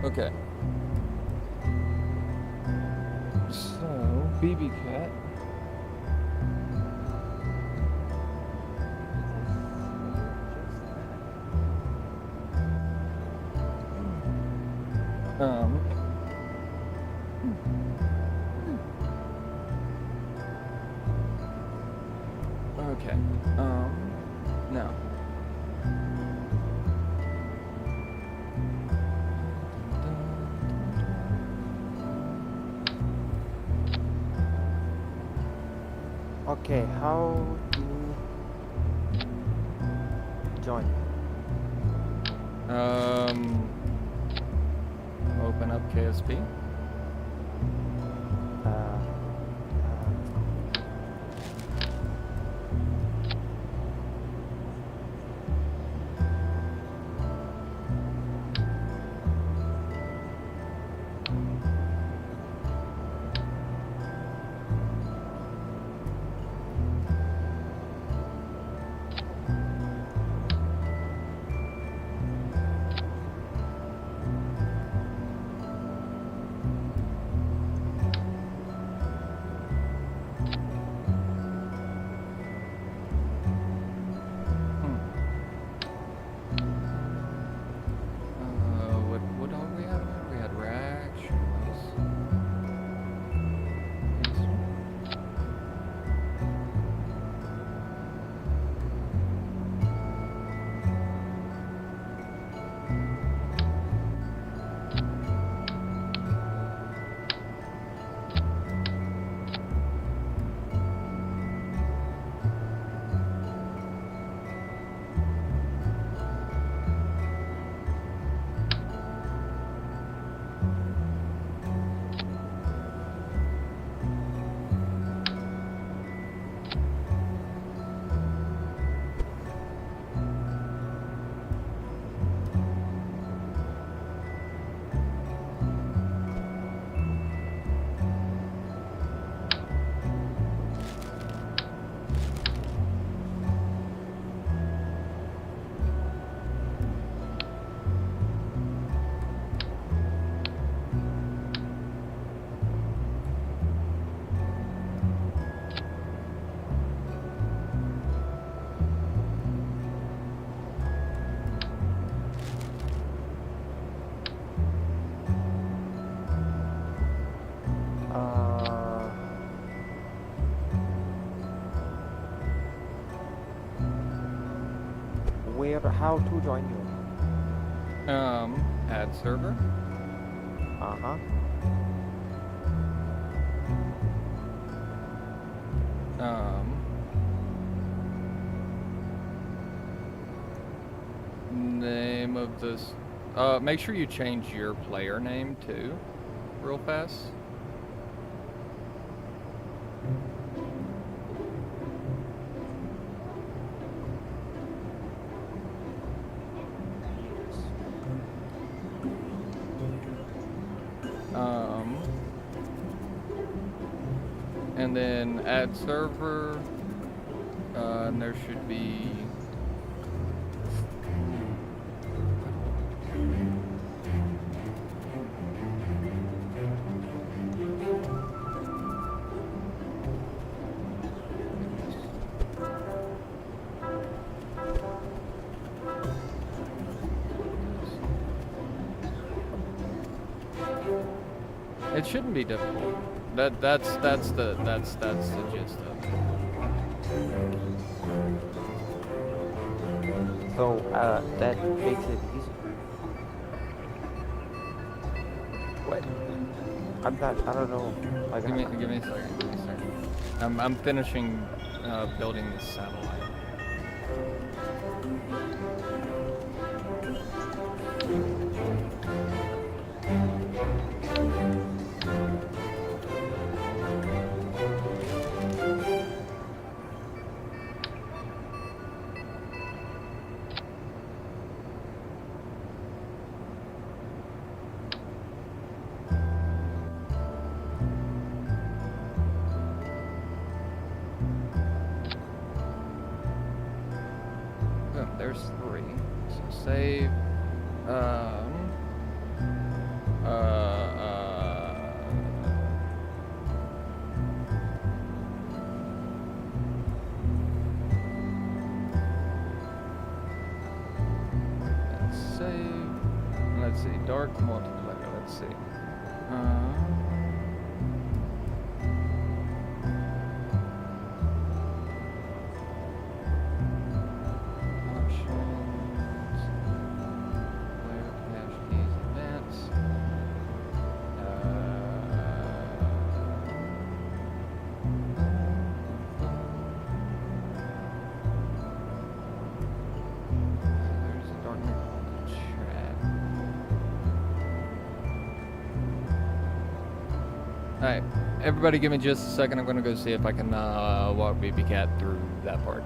Okay. So, BB Cat. Okay. No. Okay, how to join? Open up KSP. Uh, What all we have now? We had reactions. where, how to join you? Add server. Uh-huh. Name of this. Make sure you change your player name too, real fast. And then add server, and there should be. It shouldn't be difficult. That's the gist of it. So, that makes it easy. What? I don't know. Like, Give me a second. Give me a second. I'm finishing building this satellite. Boom, there's 3. So save. Let's save. Let's see. Dark multiplayer. Let's see. Alright, everybody give me just a second. I'm gonna go see if I can walk Baby Cat through that part.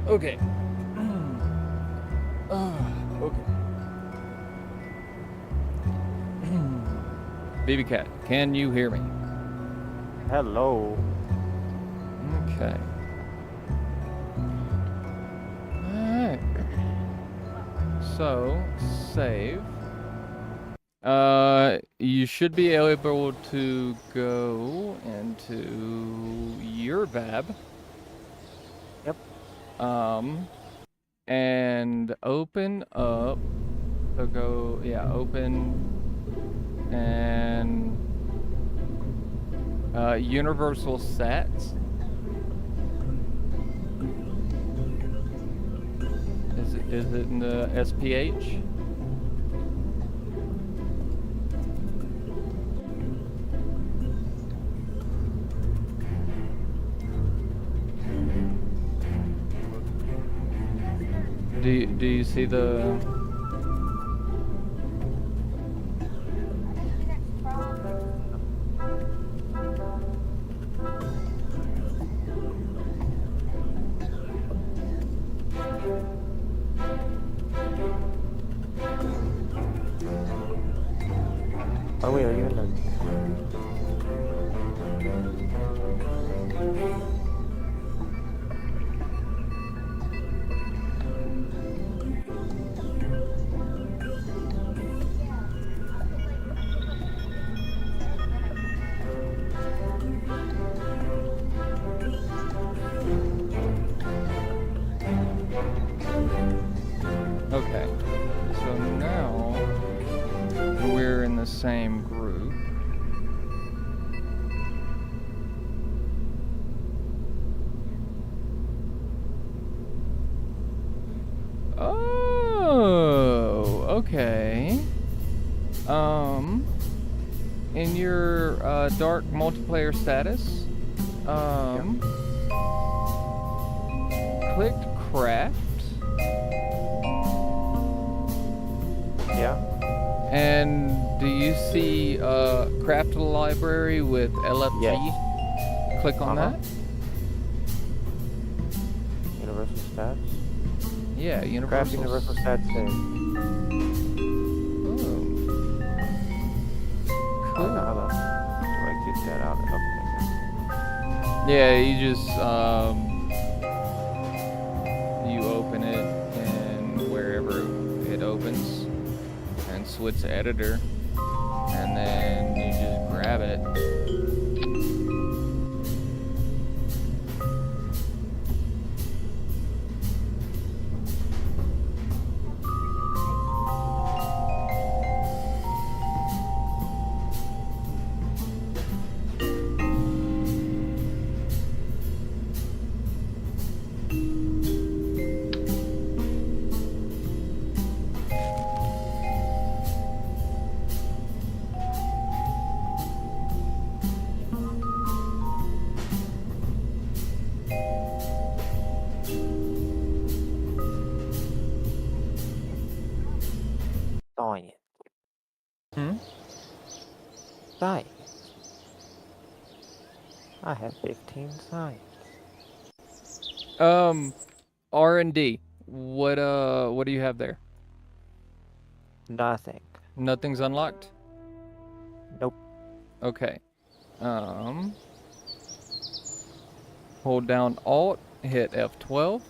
Okay. Okay. Baby Cat, can you hear me? Hello. Okay. Alright. So, save. You should be able to go into your VAB. Yep. And open up. So go, yeah, open and universal sets. Is it in the SPH? Do you see the? Oh wait, are you in the? Okay, so now we're in the same group. Oh, okay. In your dark multiplayer status, click craft. Yeah. And do you see craft a library with LFG? Yes. Click on that. Universal stats. Yeah, Craft universal. universal stats save. Oh. Oh, Cool. no, how about? Do I get that out? Okay. Yeah, you just you open and switch editor, and then you just grab it. Science. Hmm? Science. I have 15 science. R&D. What do you have there? Nothing. Nothing's unlocked? Nope. Okay. Hold down Alt, hit F12.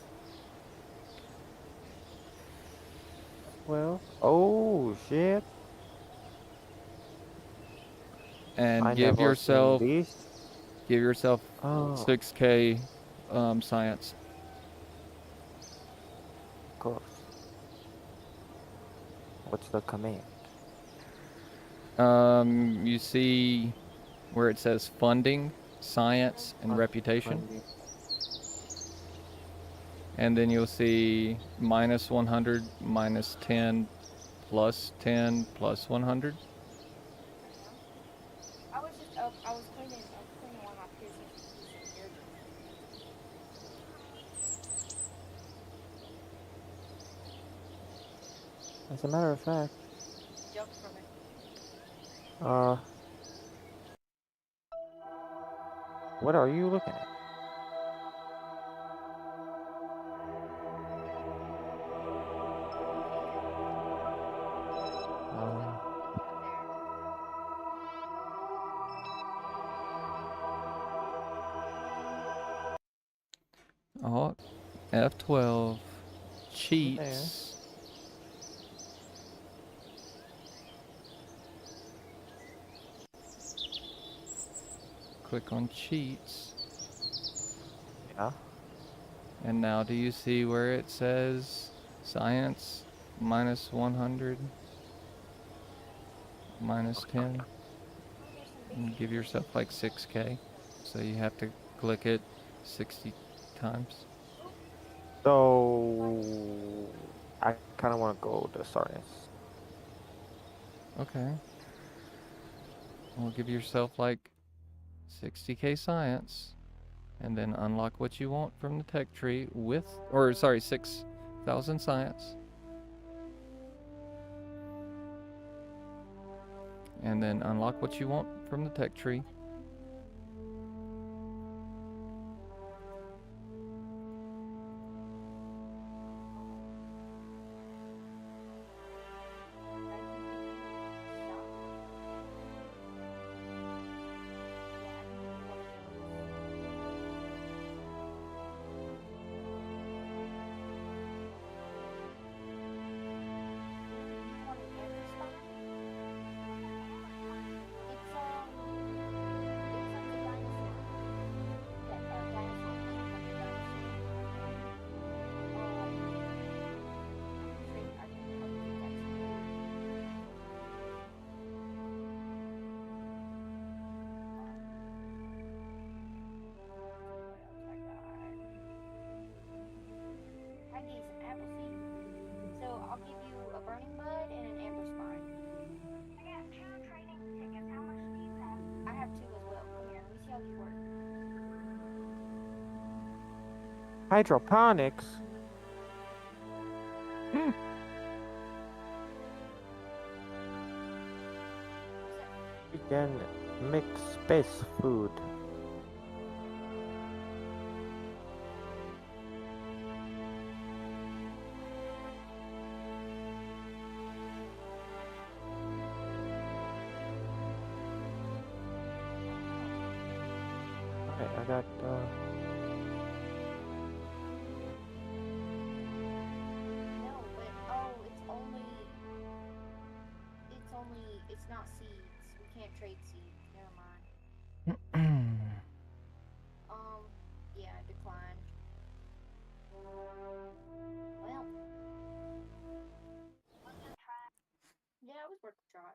Well, oh shit. And I give never seen yourself this. 6K science. Of course. What's the command? You see where it says funding, science, and reputation, Finding. and then you'll see minus 100, minus 10, plus 10, plus 100. I was just up. I was cleaning one of my piercings. As a matter of fact, Jumped from it. what are you looking at? Alt, F12, cheats. Click on cheats. Yeah. And now do you see where it says science minus 100, minus 10? And give yourself like 6K. So you have to click it 60 times. So I kind of want to go to science. Okay. Well, give yourself like 60K science. And then unlock what you want from the tech tree with, or sorry, 6,000 science. And then unlock what you want from the tech tree. I need some apple seed. So I'll give you a burning bud and an amber spine. I got 2 training tickets. How much do you have? I have 2 as well. Come here, let me see how these work. Hydroponics. You can make space food. Okay, I got No, but oh, it's only it's not seeds. We can't trade seeds. Never mind. Yeah, decline. Well. Yeah, it was worth a shot.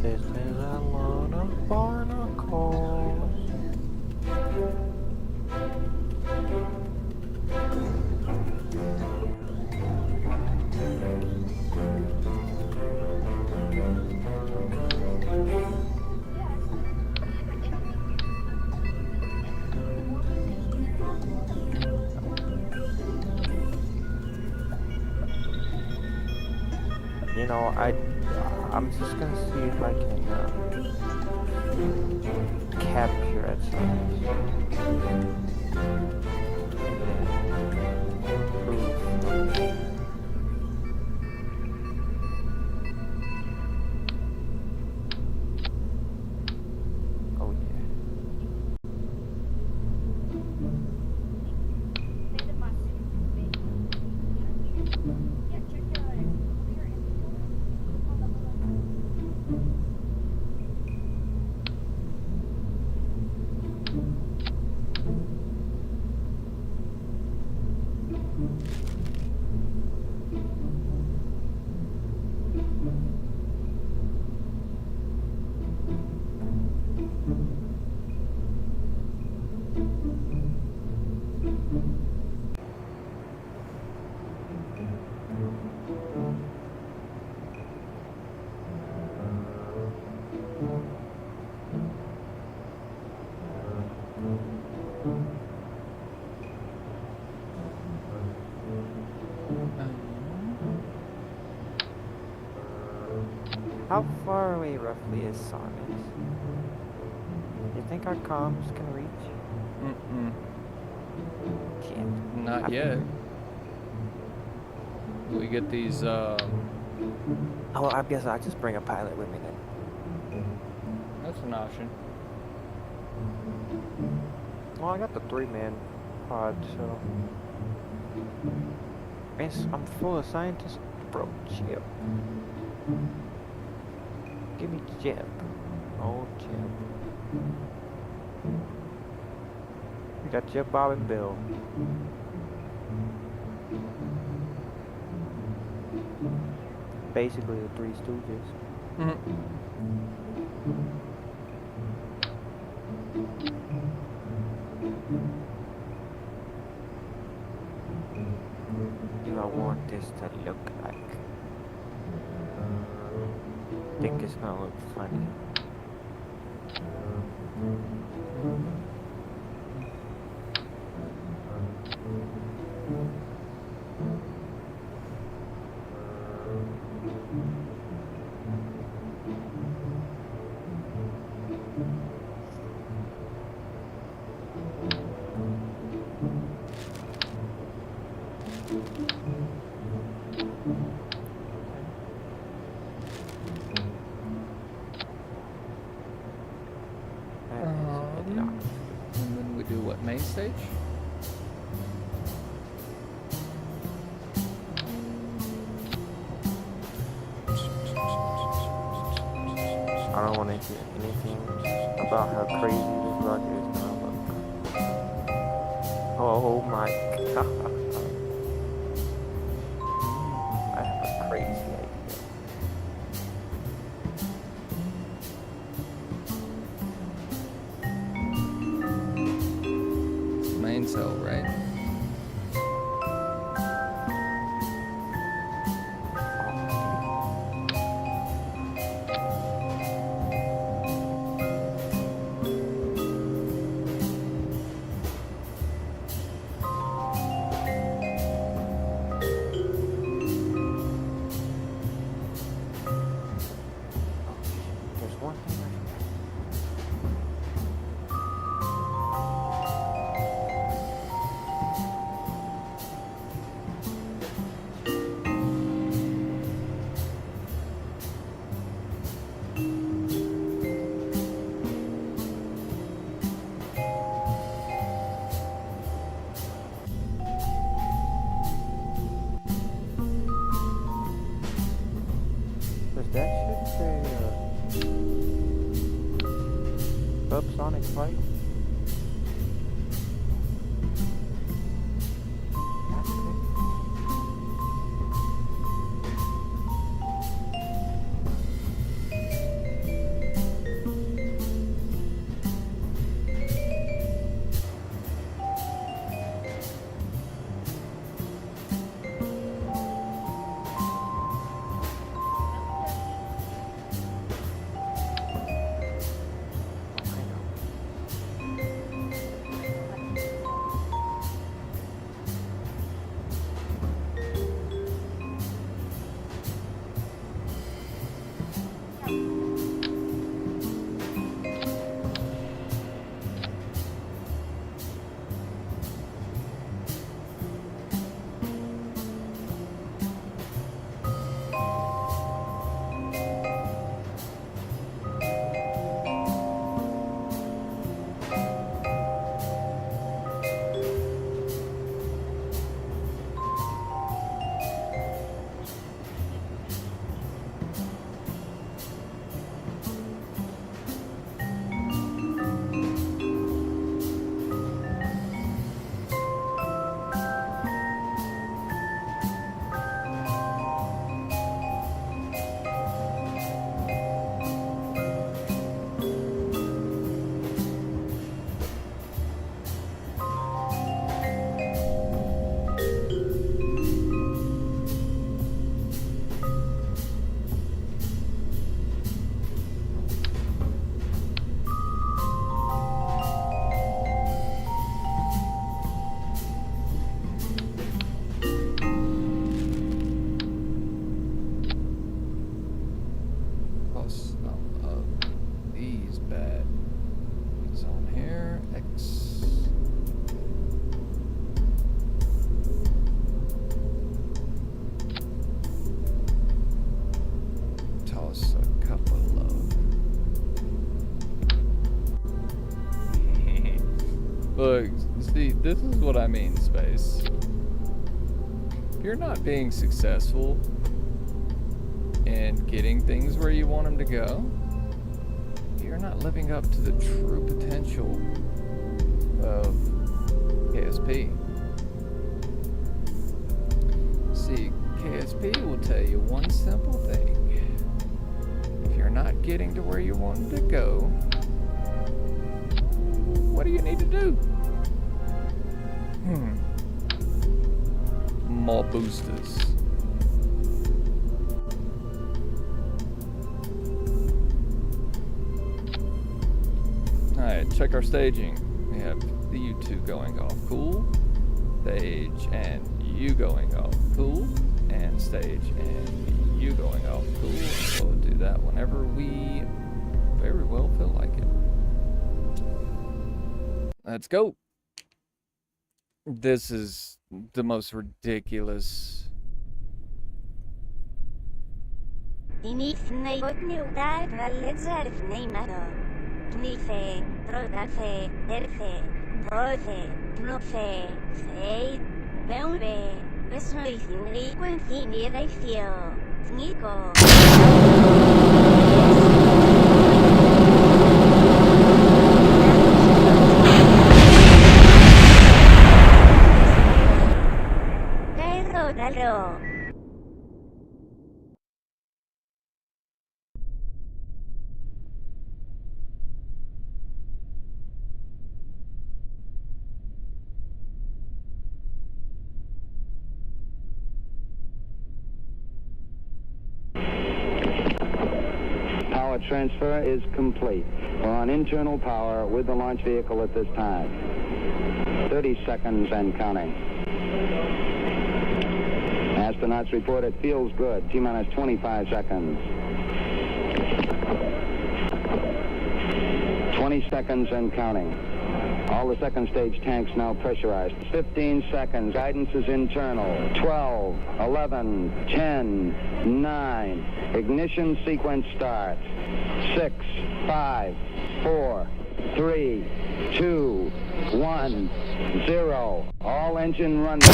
This is a lot of barnacles. You know, I'm just gonna see if I can capture it. Oh yeah. How far away roughly is Sonic? You think our comms can reach? Can't. Not yet. We get these, Oh, I guess I'll just bring a pilot with me then. that's an option. Well, I got the 3-man pod, so... I'm full of scientists. Bro, chill. Give me Jeb. Oh, Jeb. We got Jeb, Bob, and Bill. Basically the Three Stooges. Do I want this to look like? I think it's gonna look funny. And then we do what, main stage? I don't want to hear anything about how crazy this rocket is gonna look. Oh my god. I have a crazy idea. Main cell, right? subsonic flight? That's crazy. Look, see, this is what I mean, Space. If you're not being successful in getting things where you want them to go, you're not living up to the true potential of KSP. See, KSP will tell you one simple thing. If you're not getting to where you want to go, what do you need to do? More boosters. Alright, check our staging. We have the U2 going off. Cool. Stage and you going off. Cool. And stage and you going off. Cool. We'll do that whenever we very well feel like it. Let's go. This is the most ridiculous. Power transfer is complete. We're on internal power with the launch vehicle at this time. 30 seconds and counting. Astronauts report it feels good. T-minus 25 seconds. 20 seconds and counting. All the second stage tanks now pressurized. 15 seconds. Guidance is internal. 12, 11, 10, 9. Ignition sequence starts. 6, 5, 4, 3, 2, 1, 0. All engine running.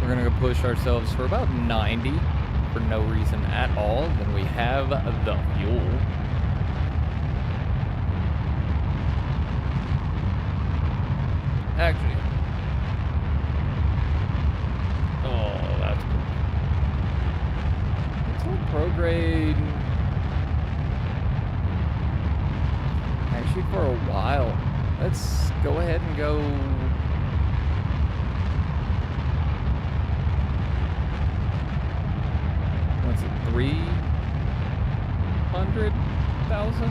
we're gonna go push ourselves for about 90 for no reason at all. Then we have the fuel. Actually, oh, that's good. It's all prograde. Actually, for a while, let's go ahead and go. What's it? 300,000,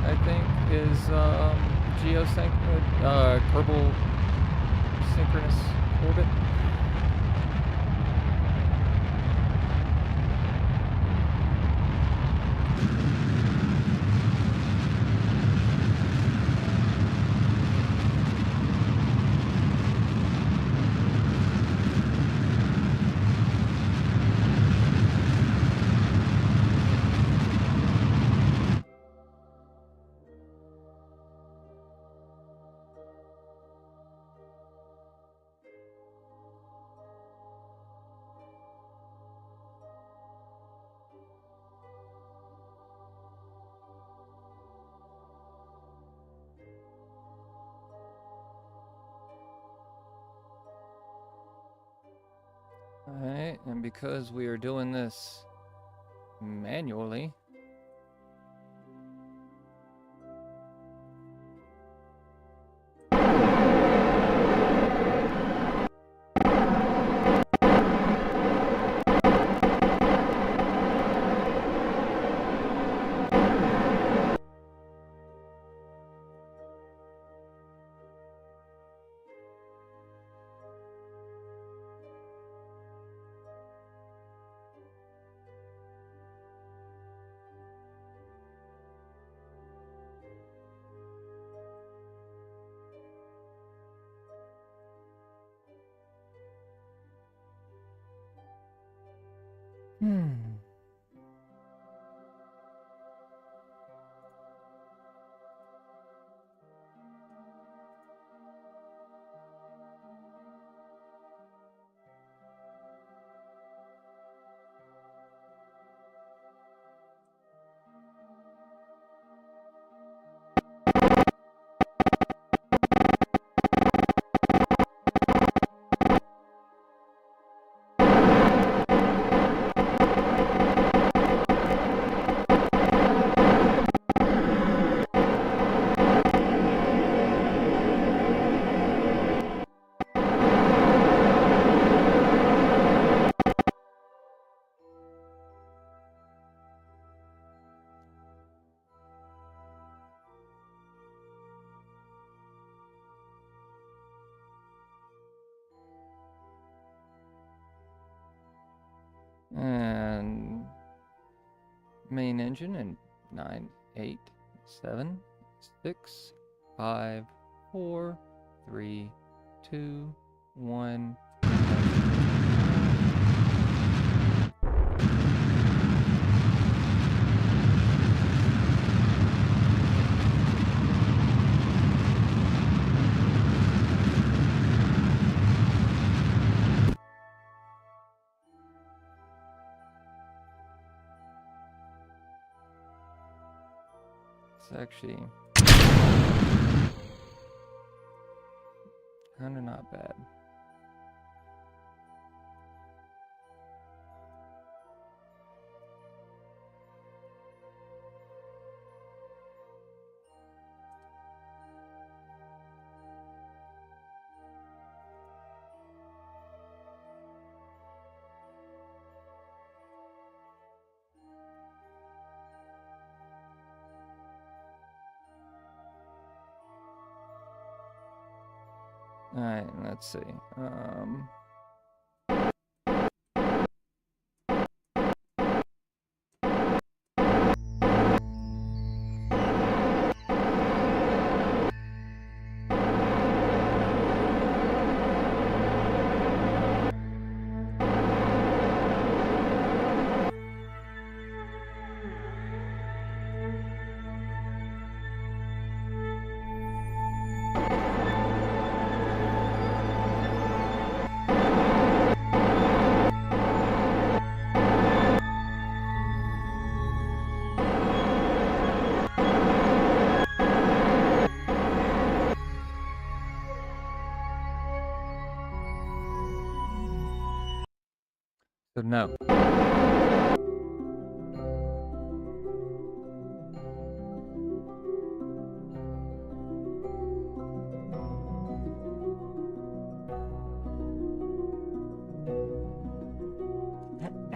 I think, is Kerbal synchronous orbit. Alright, and because we are doing this manually, and main engine in 9, 8, 7, 6, 5, 4, 3, 2, 1. It's actually kind of not bad. Alright, let's see. So no. And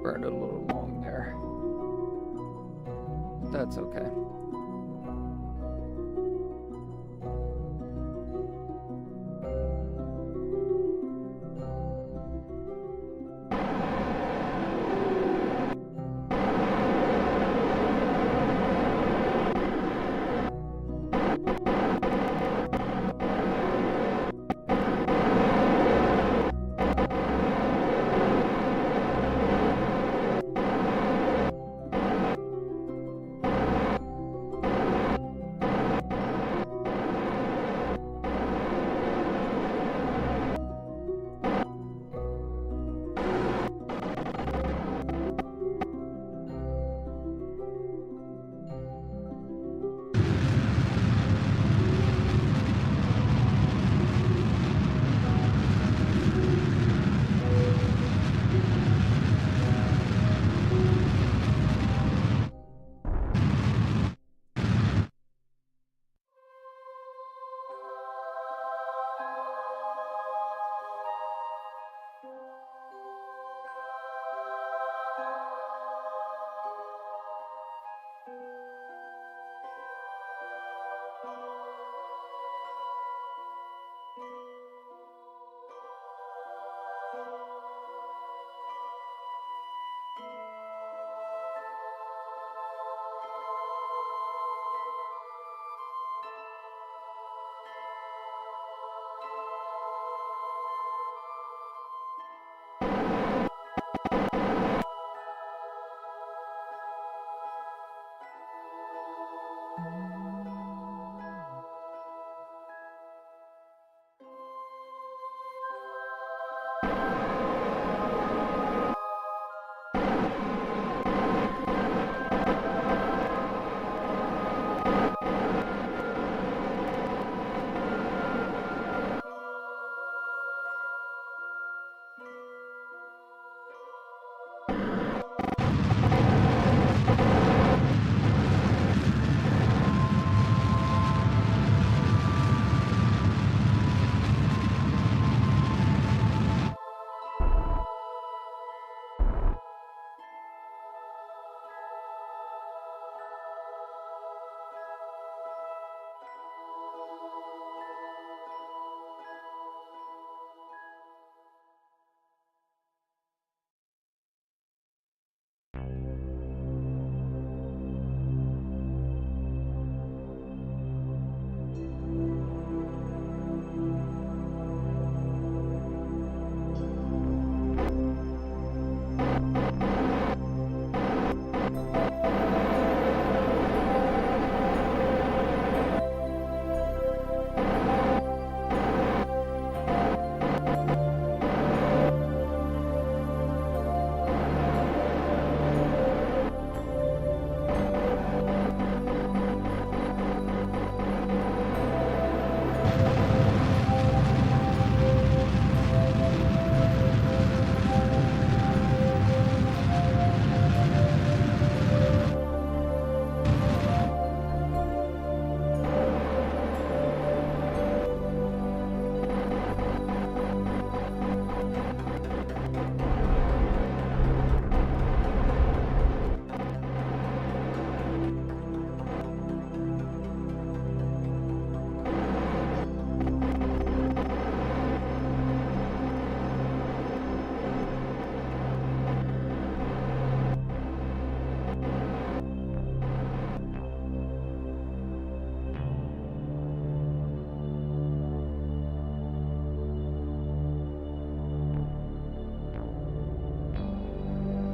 burned a little long there. That's okay.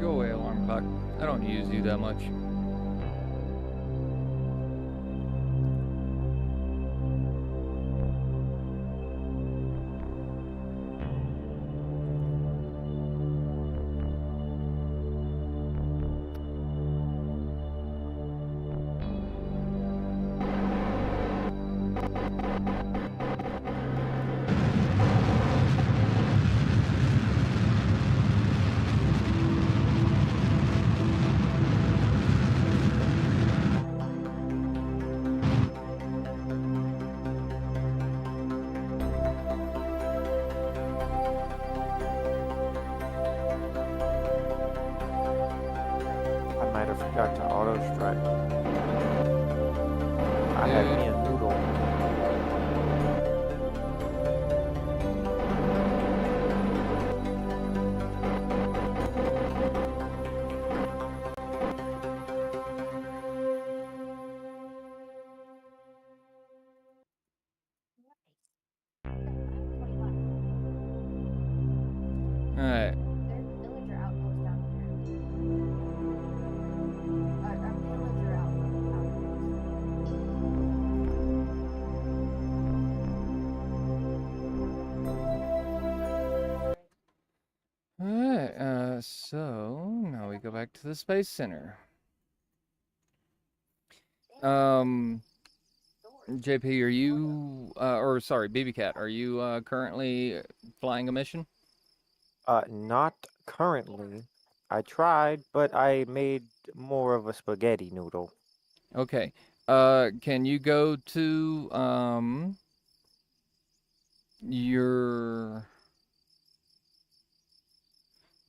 Go away, alarm clock. I don't use you that much. I might have forgot to auto strike. I had me a noodle. Alright. There's villager outpost down here. Villager outpost. Alright, so now we go back to the Space Center. JP, are you, or sorry, BB Cat, are you currently flying a mission? Not currently. I tried, but I made more of a spaghetti noodle. Okay. Can you go to, your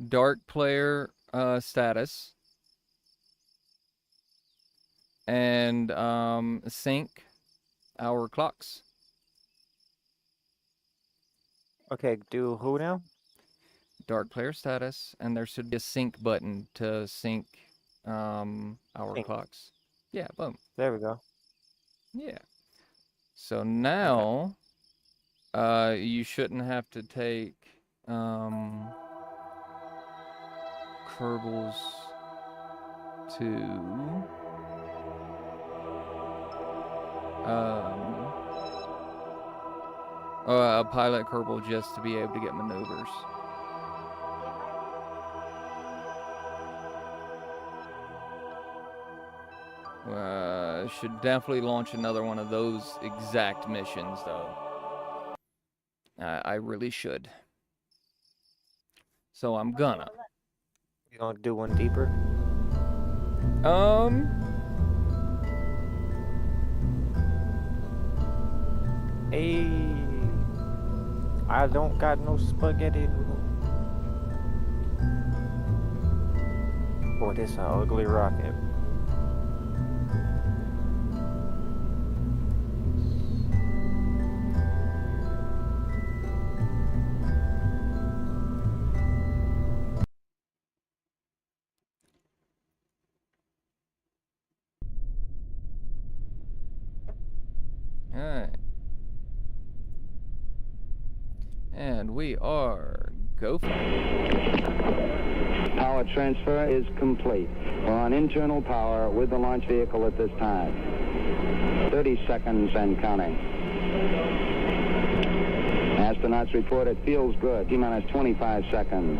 dark player, status and, sync our clocks? Okay, do who now? Dark player status, and there should be a sync button to sync, our Sync. clocks. Yeah, boom. There we go. Yeah. So now, you shouldn't have to take, Kerbals to, a pilot Kerbal just to be able to get maneuvers. Should definitely launch another one of those exact missions, though. I really should. So I'm gonna. You gonna do one deeper? Hey, I don't got no spaghetti noodle. Boy, this a ugly rocket. Alright. And we are go for it. Power transfer is complete. We're on internal power with the launch vehicle at this time. 30 seconds and counting. Astronauts report it feels good. T-minus 25 seconds.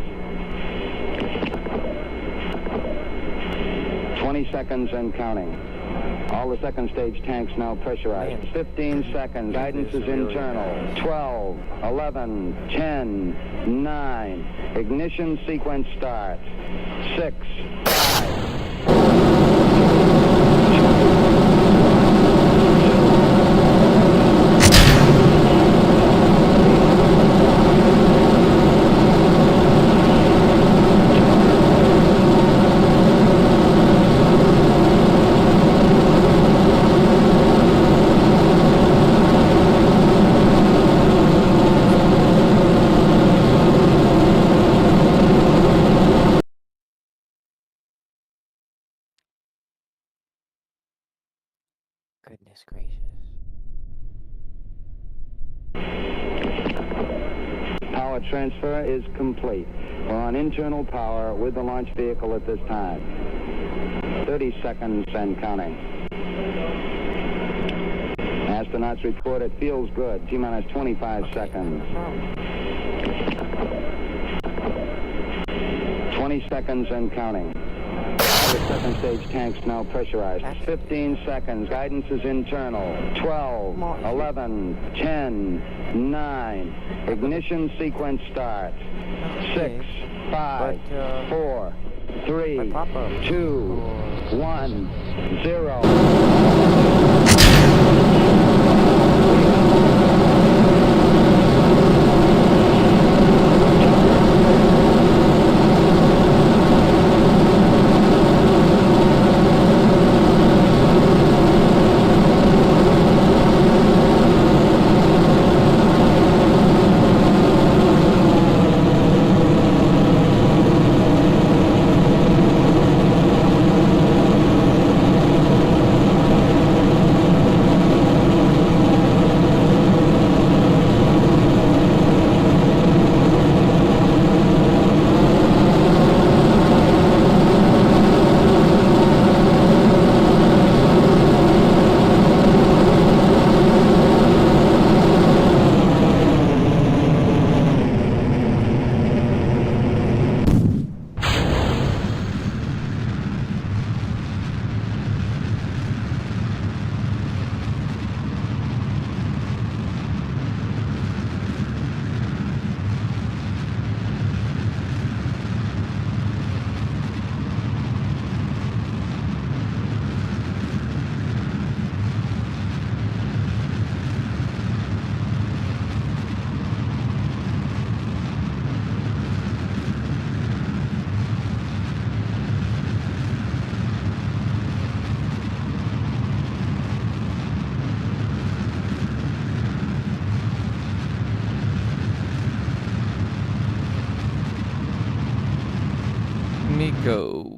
20 seconds and counting. All the second stage tanks now pressurized. 15 seconds. Guidance is internal. 12, 11, 10, 9. Ignition sequence starts. 6, 5. Goodness gracious. Power transfer is complete. We're on internal power with the launch vehicle at this time. 30 seconds and counting. Astronauts report it feels good. T-minus 25 seconds. 20 seconds and counting. The second stage tanks now pressurized. 15 seconds. Guidance is internal. 12, 11, 10, 9. Ignition sequence starts. 6, 5, 4, 3, 2, 1, 0. Go.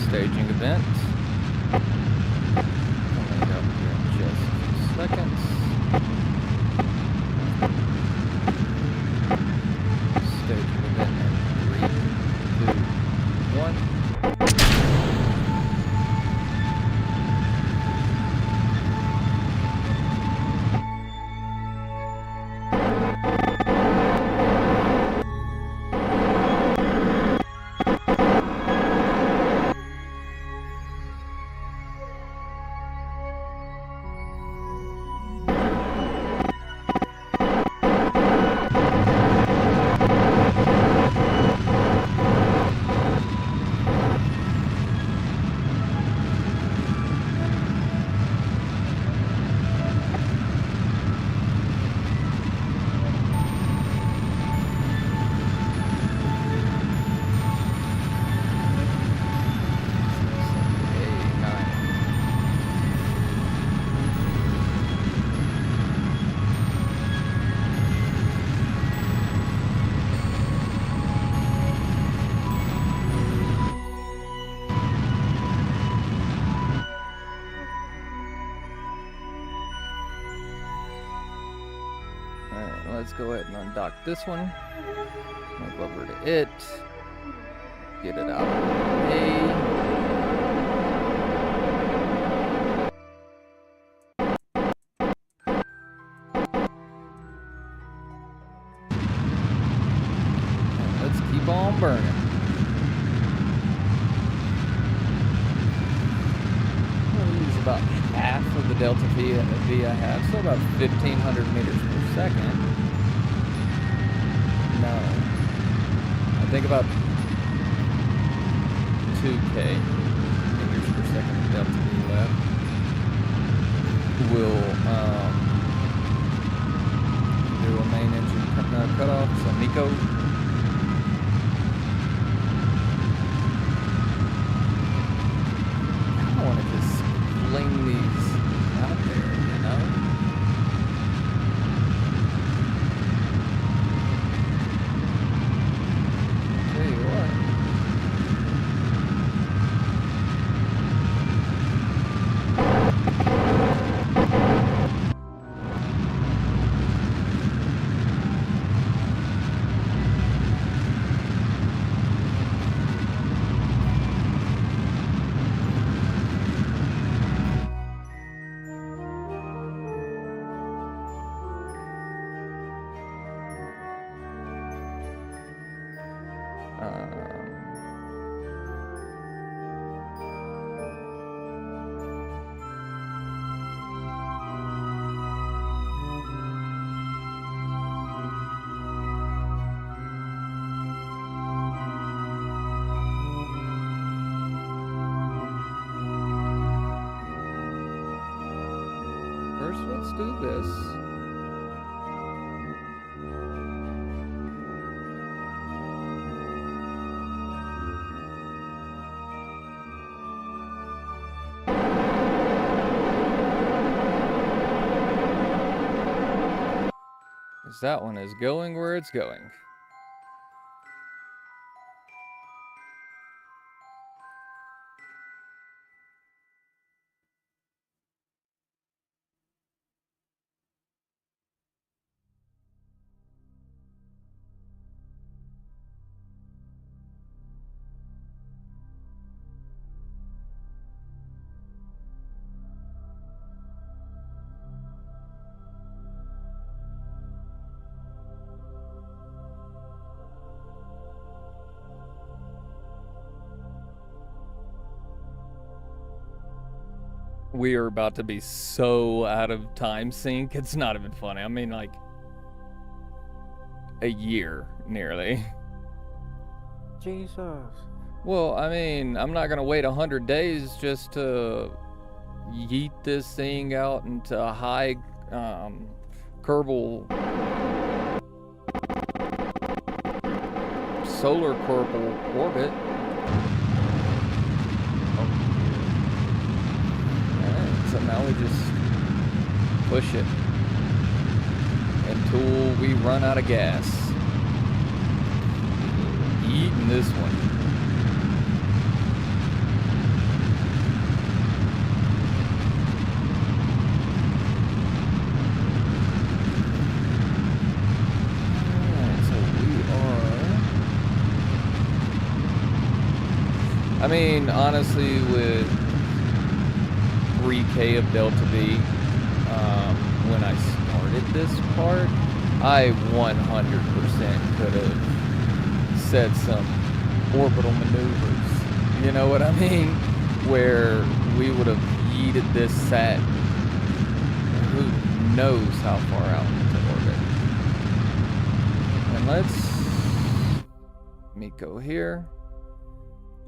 Staging event. Coming up here in just a few seconds. Staging event in 3, 2, 1. let's go ahead and undock this one. Move over to it. Get it out of the way. Keep on burning. I'm going to use about half of the Delta V I have, so about 1,500 meters per second. No. I think about 2K meters per second of Delta V left. We'll do a main engine cutoff, so MECO. I want to just fling these out there, you know? I'll tell you what. First, let's do this. That one is going where it's going. We are about to be so out of time sync. It's not even funny. I mean, like, a year, nearly. Jesus. Well, I mean, I'm not gonna wait 100 days just to yeet this thing out into a high Kerbal solar Kerbal orbit. So now we just push it until we run out of gas. Eating this one. Alright, so we are... I mean, honestly, with 3K of Delta V, when I started this part, I 100% could have said some orbital maneuvers, you know what I mean? Where we would have yeeted this sat, who knows how far out into orbit. And let's MECO here,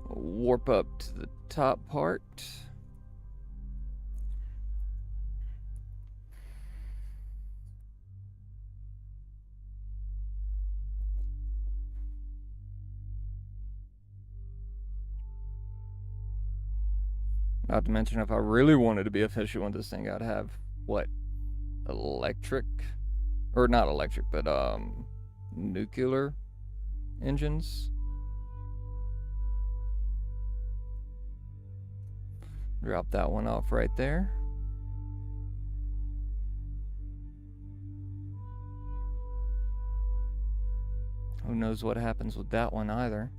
warp up to the top part. Not to mention, if I really wanted to be efficient with this thing, I'd have, what, electric? Or not electric, but, nuclear engines. Drop that one off right there. Who knows what happens with that one either.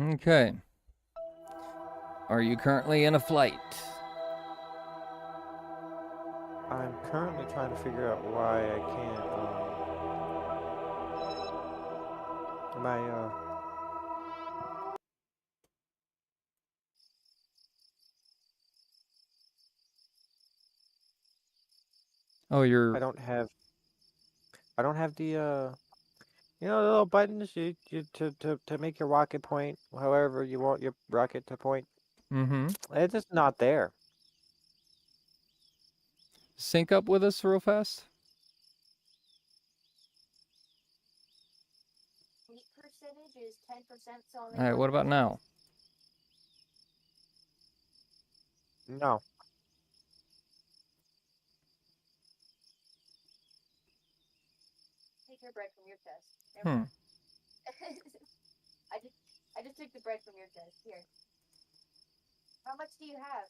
Okay. Are you currently in a flight? I'm currently trying to figure out why I can't. Am I Oh, you're... I don't have the you know, the little buttons to make your rocket point however you want your rocket to point. Mm-hmm. It's just not there. Sync up with us real fast. Meat percentage is 10%, so I'll make Alright, what about now? No. Take your bread from your chest. Hmm. I just took the bread from your chest. Here. How much do you have?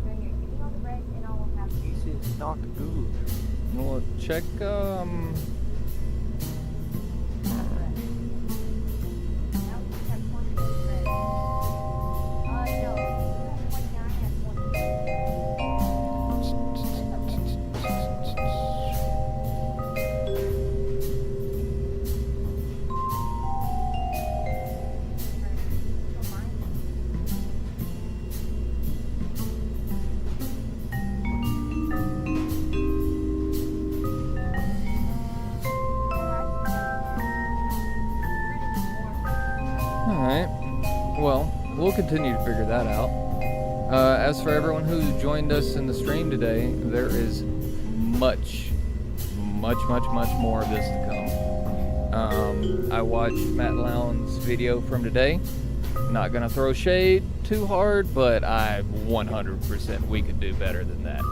Right here. Give me all the bread and I'll have This is not good. Well, check, bread. Now we have 20 bread. No. You have 29, I have 20. Alright. Well, we'll continue to figure that out. As for everyone who joined us in the stream today, there is much more of this to come. I watched Matt Lowndes' video from today. Not gonna throw shade too hard, but I 100% we could do better than that.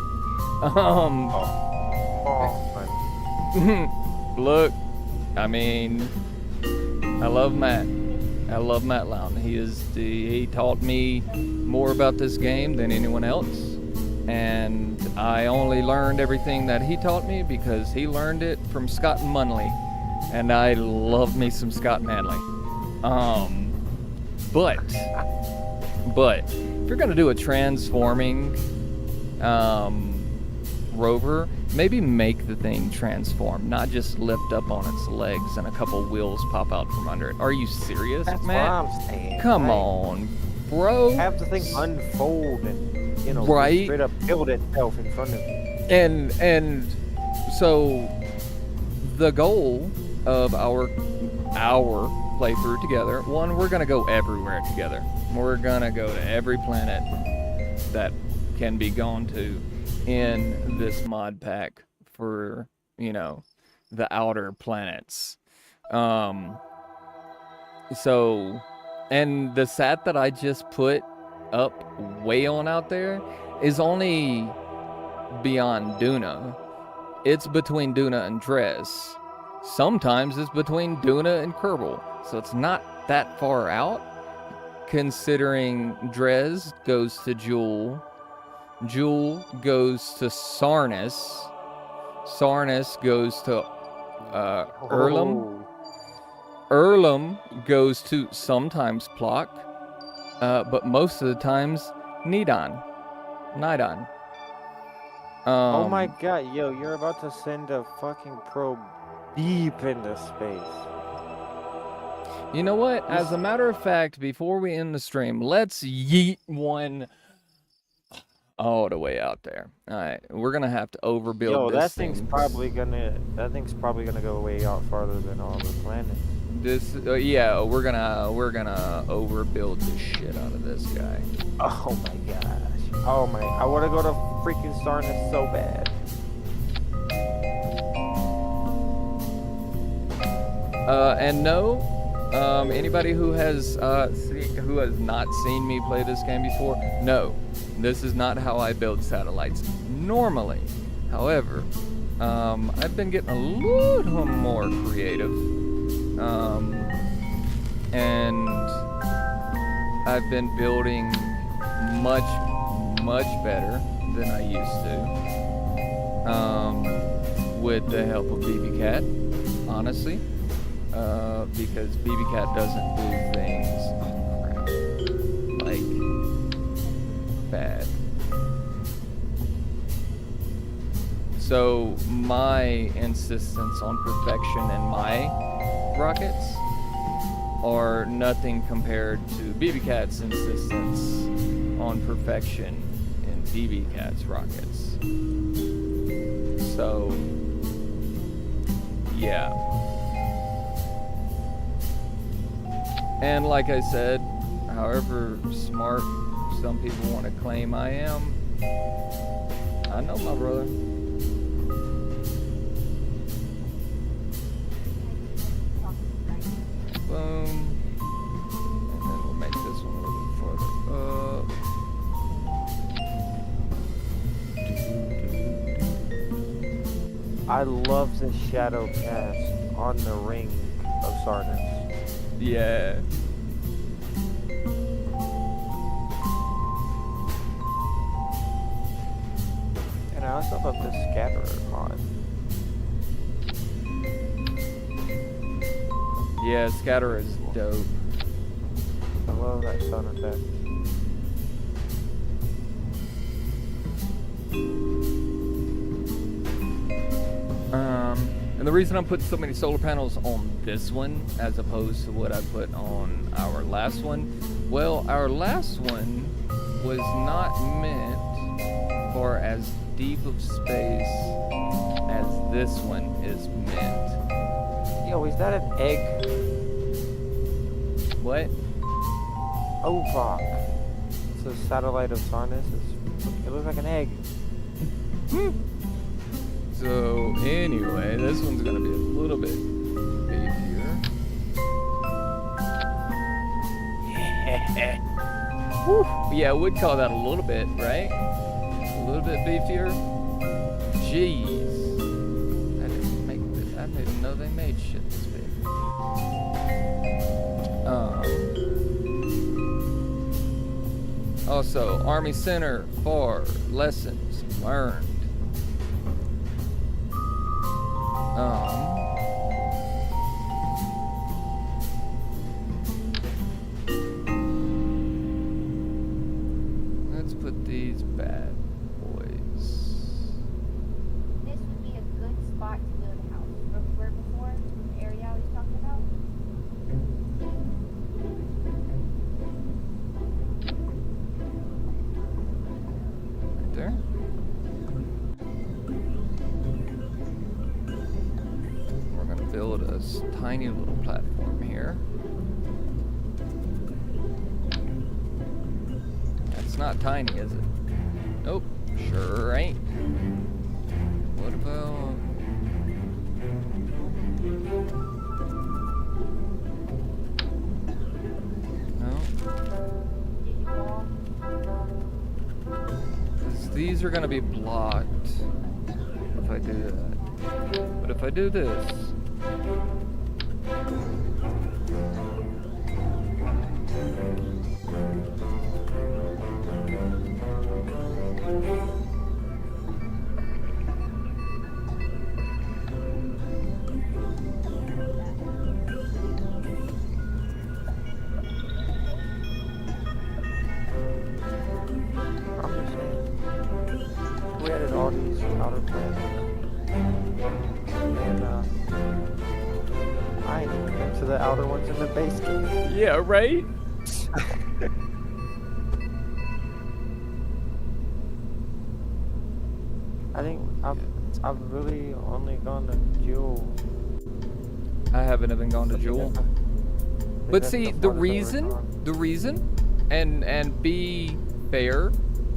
Look, I mean, I love Matt. I love Matt Lowndes. He taught me more about this game than anyone else, and I only learned everything that he taught me because he learned it from Scott and Munley. and I love me some Scott Manley. But if you're gonna do a transforming rover, maybe make the thing transform, not just lift up on its legs and a couple wheels pop out from under it. Are you serious, That's Matt? what I'm saying. Come right? on, bro. Have the thing unfold and, you know, Right. straight up build itself in front of you. And so the goal of our playthrough together, one, we're gonna go everywhere together. We're gonna go to every planet that can be gone to in this mod pack for, you know, the outer planets. So, and the sat that I just put up way on out there is only beyond Duna. It's between Duna and Dres. Sometimes it's between Duna and Kerbal. So it's not that far out, considering Dres goes to Jewel. Jewel goes to Sarnus. Sarnus goes to Erlum. Erlum goes to sometimes Plock, but most of the times Nidon. Oh my god, yo, you're about to send a fucking probe deep into space. You know what? As a matter of fact, before we end the stream, let's yeet one all the way out there. All right, we're gonna have to overbuild Yo, this that thing. thing's probably gonna go way out farther than all the planets. This, yeah, we're gonna overbuild the shit out of this guy. Oh my gosh. Oh my, I want to go to freaking Sarnus so bad. And no, anybody who has not seen me play this game before, no, this is not how I build satellites normally. However, I've been getting a little more creative, and I've been building much better than I used to, with the help of BB Cat, honestly. Because BB Cat doesn't do things like bad. So my insistence on perfection in my rockets are nothing compared to BB Cat's insistence on perfection in BB Cat's rockets. So yeah. And like I said, however smart some people want to claim I am, I know my brother. Boom. And then we'll make this one a little bit further up. I love the shadow cast on the ring of Sarnus. Yeah. And I also love the scatterer mod. Yeah, Scatter is dope. I love that sound effect. And the reason I'm putting so many solar panels on this one as opposed to what I put on our last one, well, our last one was not meant for as deep of space as this one is meant. Yo, is that an egg? What? Oh fuck. It's a satellite of Sarnus. It looks like an egg. So anyway, this one's gonna be a little bit beefier. Whew. Yeah, I would call that a little bit, right? A little bit beefier. Jeez. I didn't know they made shit this big. Also, Army Center for lessons learned. tiny little platform here. That's not tiny, is it? Nope, sure ain't. What about... These are gonna be blocked if I do that. But if I do this, we added all these outer planets, and I ain't even into the outer ones in the base game. yeah, right? I think I've really only gone to Jewel. I haven't even gone to Jewel. I think But that's see, the the farthest I've ever reason, gone. and be fair,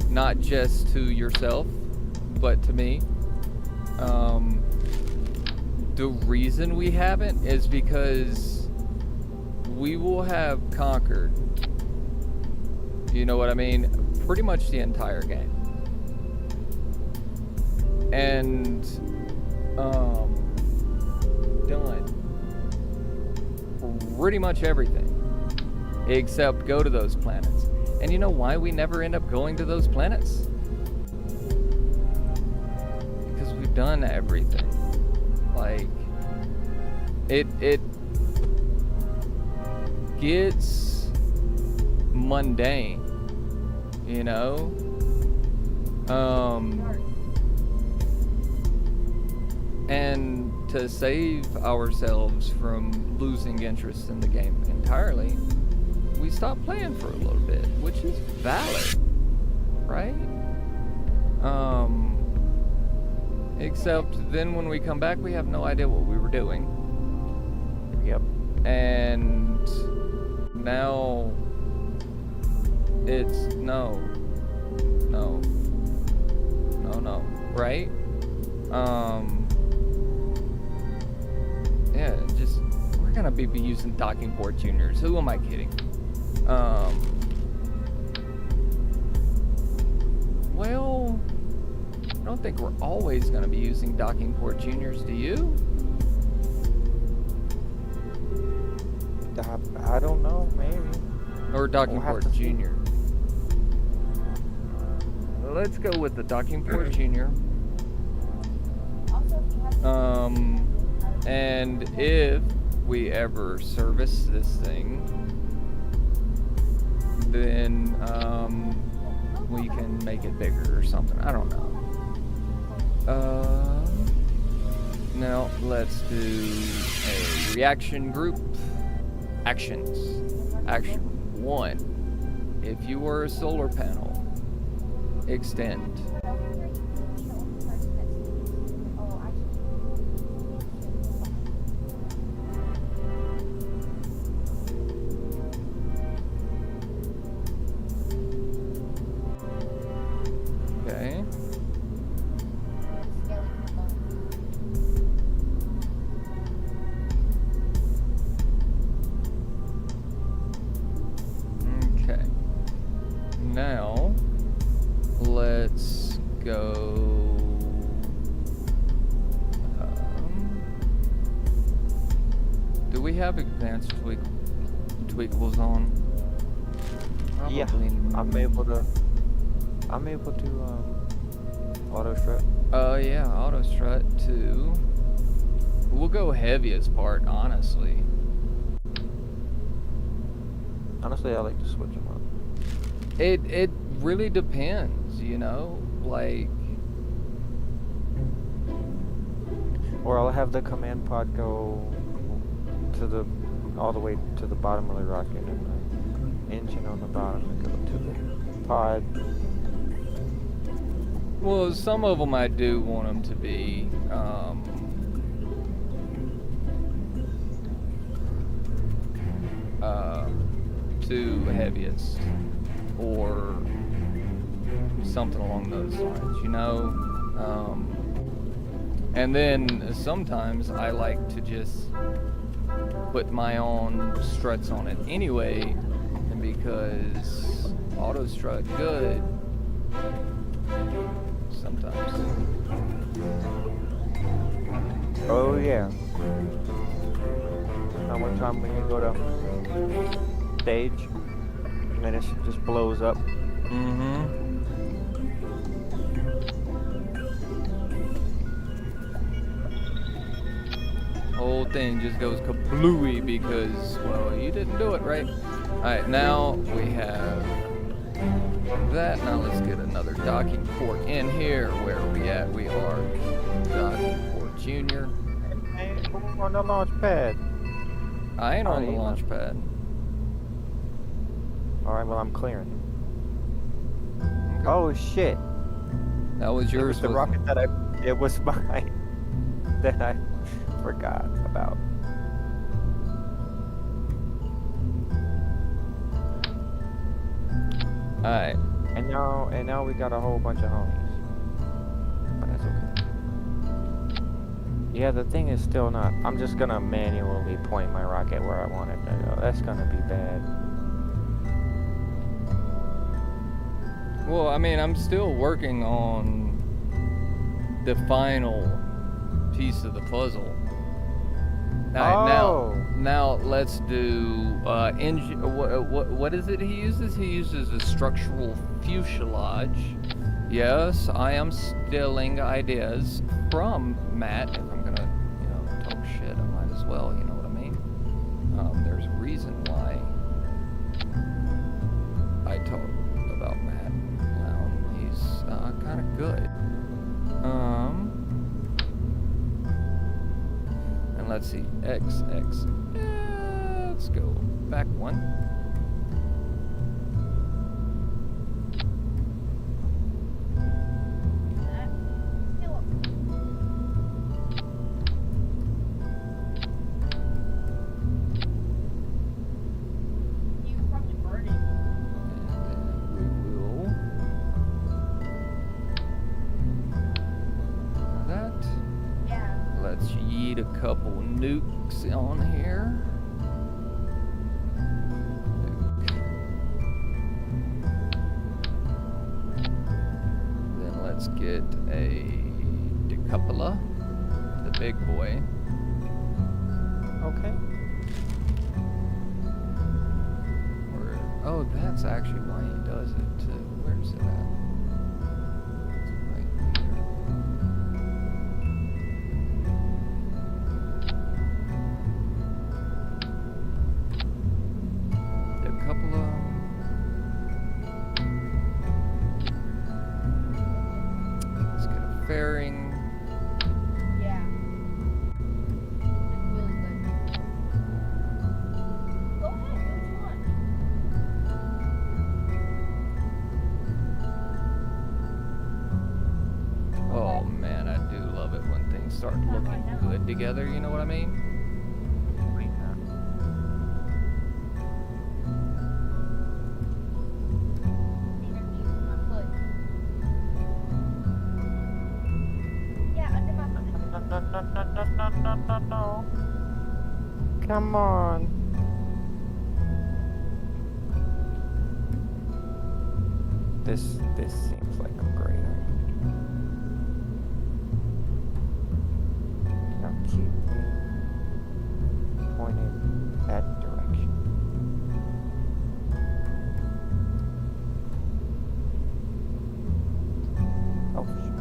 not just to yourself, but to me. The reason we haven't is because we will have conquered, you know what I mean, pretty much the entire game. And done pretty much everything except go to those planets. And you know why we never end up going to those planets? Because we've done everything. Like it gets mundane, you know? And to save ourselves from losing interest in the game entirely, we stopped playing for a little bit, which is valid, right? Except then when we come back, we have no idea what we were doing. Yep. And now it's no, right? Yeah, just we're gonna be using docking port juniors. Who am I kidding? Well, I don't think we're always gonna be using docking port juniors. Do you? I don't know, maybe. Or docking We'll have port to see. junior? Let's go with the docking port junior. Also, if you have And if we ever service this thing, then we can make it bigger or something. I don't know. Now let's do a reaction group. Actions. Action 1. If you were a solar panel, extend. Okay. Okay. Now, let's go. Do we have advanced tweakables on? Yeah, Probably I'm able to auto strut. yeah, auto strut too. We'll go heaviest part, honestly. Honestly, I like to switch them up. It really depends, you know, like Or I'll have the command pod go to all the way to the bottom of the rocket and the engine on the bottom and go to the pod. well, some of them I do want them to be to heaviest or something along those lines, you know? And then sometimes I like to just put my own struts on it anyway, and because auto strut good sometimes. Oh yeah. Now one time when you go to stage and then it just blows up. Mm-hmm. Whole thing just goes kablooey because, well, you didn't do it right. Alright, now we have that. Now let's get another docking port in here. Where are we at? We are docking port junior. Hey, on the launch pad. I ain't on the Alright, launch pad. Alright, well I'm clearing. Okay. Oh shit. That was It yours. was the rocket that it was mine that I forgot about. Alright. And now we got a whole bunch of homies. But that's okay. Yeah, the thing is still not. I'm just gonna manually point my rocket where I want it to go. That's gonna be bad. Well, I mean, I'm still working on the final piece of the puzzle. Now let's do what is it he uses? He uses a structural fuselage. Yes, I am stealing ideas from Matt. If I'm gonna, talk shit, I might as well. You know what I mean? There's a reason why I talk about Matt. He's kind of good. And let's see, X. Let's go back one. A couple nukes on here. Then let's get a decoupler, the big boy. Okay. Oh, that's actually why he does it too. Where's it at? Fairing. Yeah. Really good. Go ahead, which one? Oh man, I do love it when things start looking good together, you know what I mean? No. Come on. This seems like a great idea. Now keep pointing that direction. Oh shit.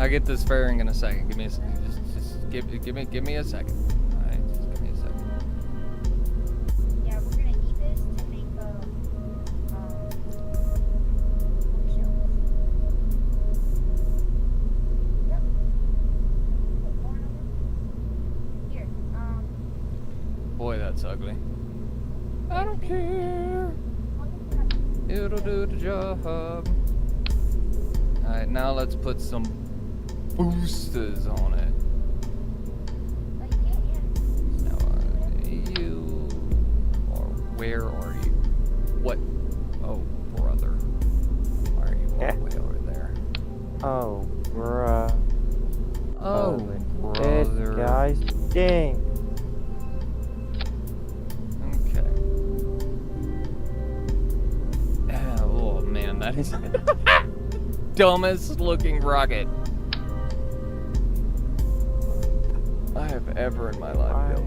I'll get this fairing in a second. Give me a give me a second. All right, just give me a second. Yeah, we're gonna eat this to make bookshelves. Yep. Put corn over. Here, Boy, that's ugly. I don't care. I'll just grab It'll do the job. Alright, now let's put some boosters on it. Oh, you can, yeah. Now, you. Or where are you? What? Oh, brother. Why are you all the way over there? Oh, bruh. Oh, This brother. guy stinks. Okay. Oh, man, that is the dumbest looking rocket I have ever in my life built.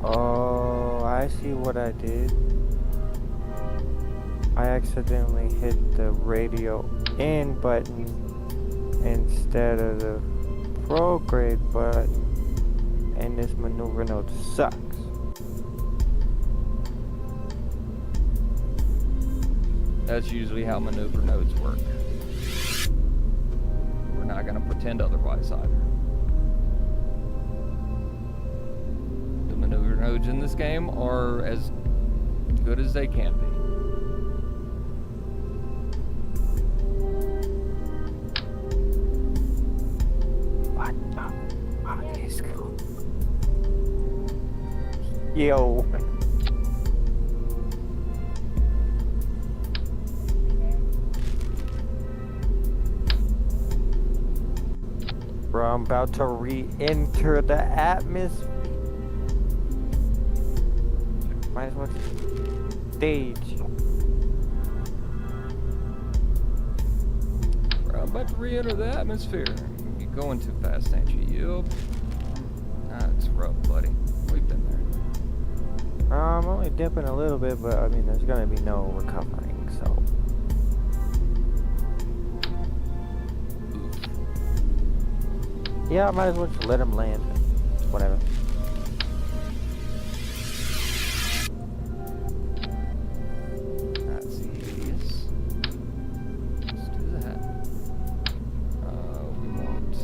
Oh, I see what I did. I accidentally hit the radio in button instead of the prograde button, and this maneuver node sucks. That's usually how maneuver nodes work. We're not going to pretend otherwise either. The maneuver nodes in this game are as good as they can be. What the fuck is going? Yo. Bro, I'm about to re-enter the atmosphere. Might as well just stage. I'm about to re-enter the atmosphere. You're going too fast, ain't you? Yup. That's rough, buddy. We've been there. I'm only dipping a little bit, but I mean, there's gonna be no recovering, so. Yeah, I might as well just let him land. Whatever. That's yes. Let's do that. We won't.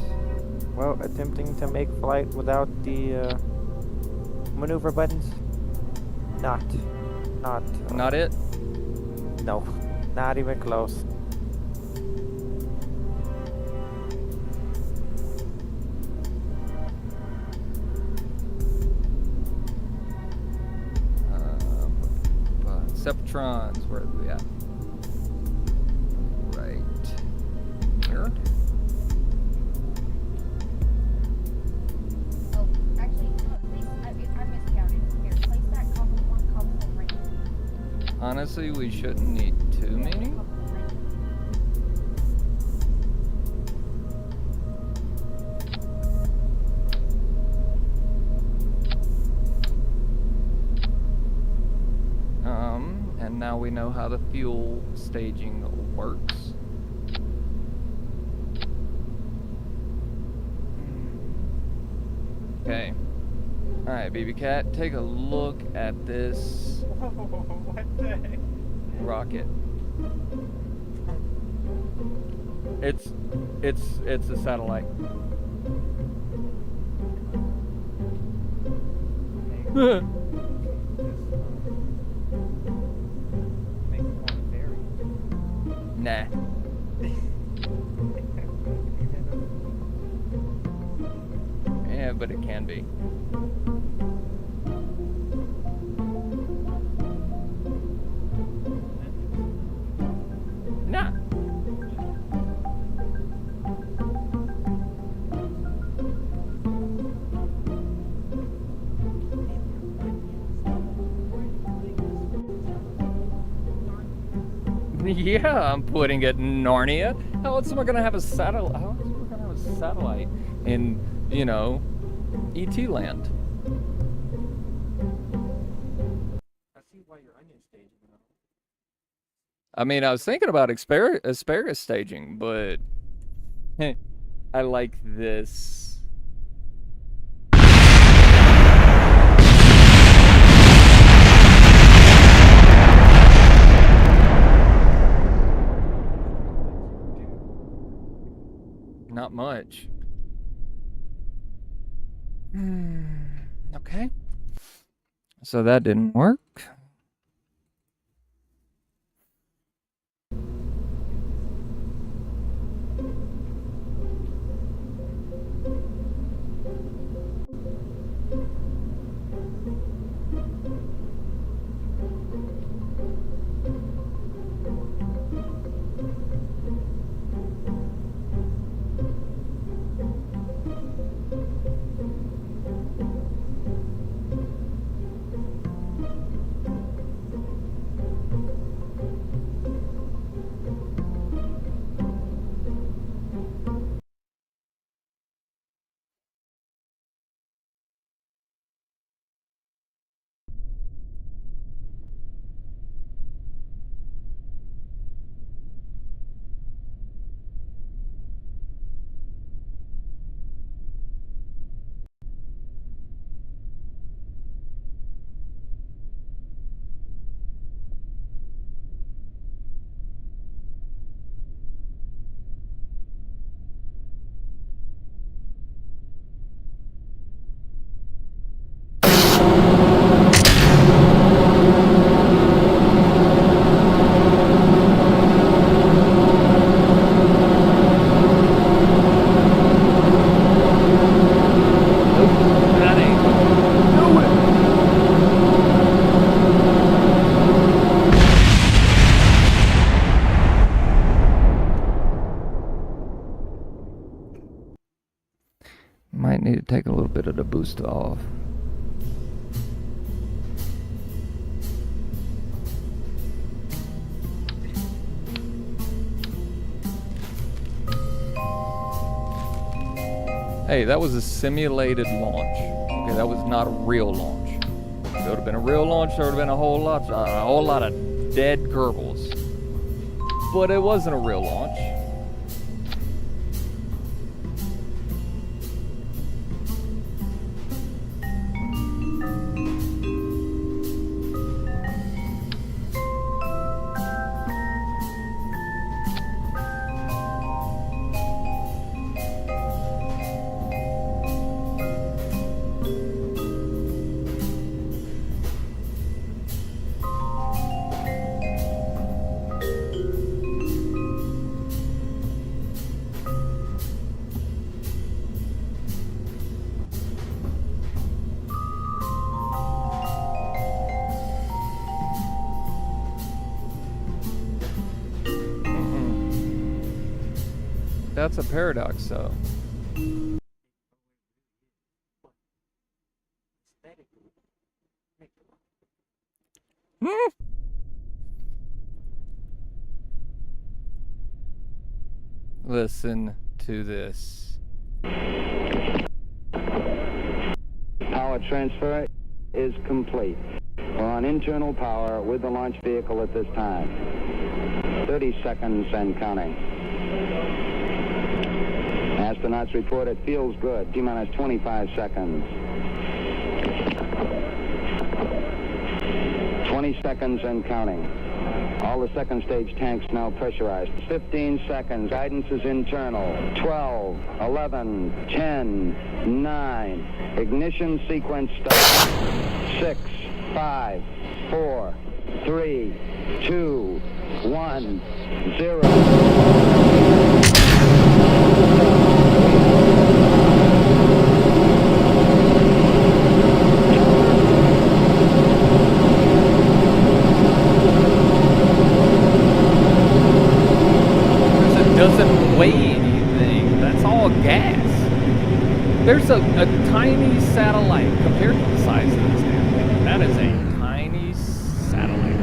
Well, attempting to make flight without the maneuver buttons. Not. Not it? No, not even close. Septrons, where are we at? Right here. Oh, actually, no, please, I miscounted. Here, place that cobblestone ring. Honestly, we shouldn't need too many. Cobblestone ring. And now we know how the fuel staging works. Okay. Alright, baby cat, take a look at this What the heck? rocket. It's a satellite. Nah. Yeah, but it can be. Nah. Yeah, I'm putting it in Narnia. How else am I gonna have a satellite? How else am I gonna have a satellite in, you know, ET land? I see why your onion stage. I mean, I was thinking about asparagus staging, but I like this. Not much. Okay. So that didn't work. Might need to take a little bit of the boost off. Hey, that was a simulated launch. Okay, that was not a real launch. If it would have been a real launch, there would have been a whole lot of dead Goebbels. But it wasn't a real launch. That's a paradox, though. Listen to this. Power transfer is complete. We're on internal power with the launch vehicle at this time. 30 seconds and counting. Astronauts report it feels good. T-minus 25 seconds. 20 seconds and counting. All the second stage tanks now pressurized. 15 seconds. Guidance is internal. 12, 11, 10, 9. Ignition sequence start. 6, 5, 4, 3, 2, 1, 0. Doesn't weigh anything. That's all gas. There's a tiny satellite compared to the size of this thing. That is a tiny satellite.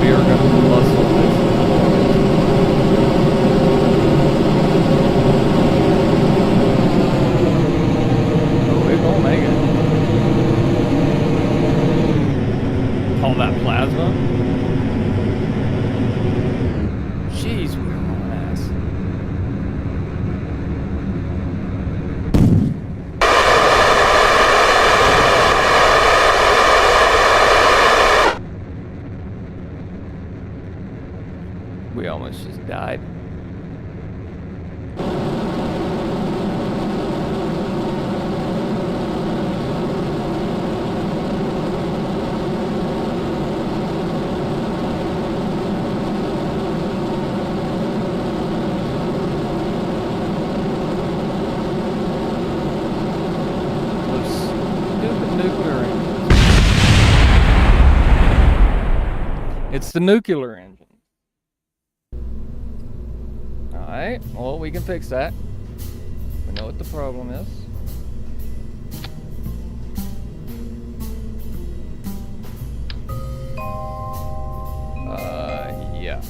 We are going to muscle this. call that plasma? Jeez, we're on ass. We almost just died. It's the nuclear engine. Alright, well, we can fix that. We know what the problem is. Yeah.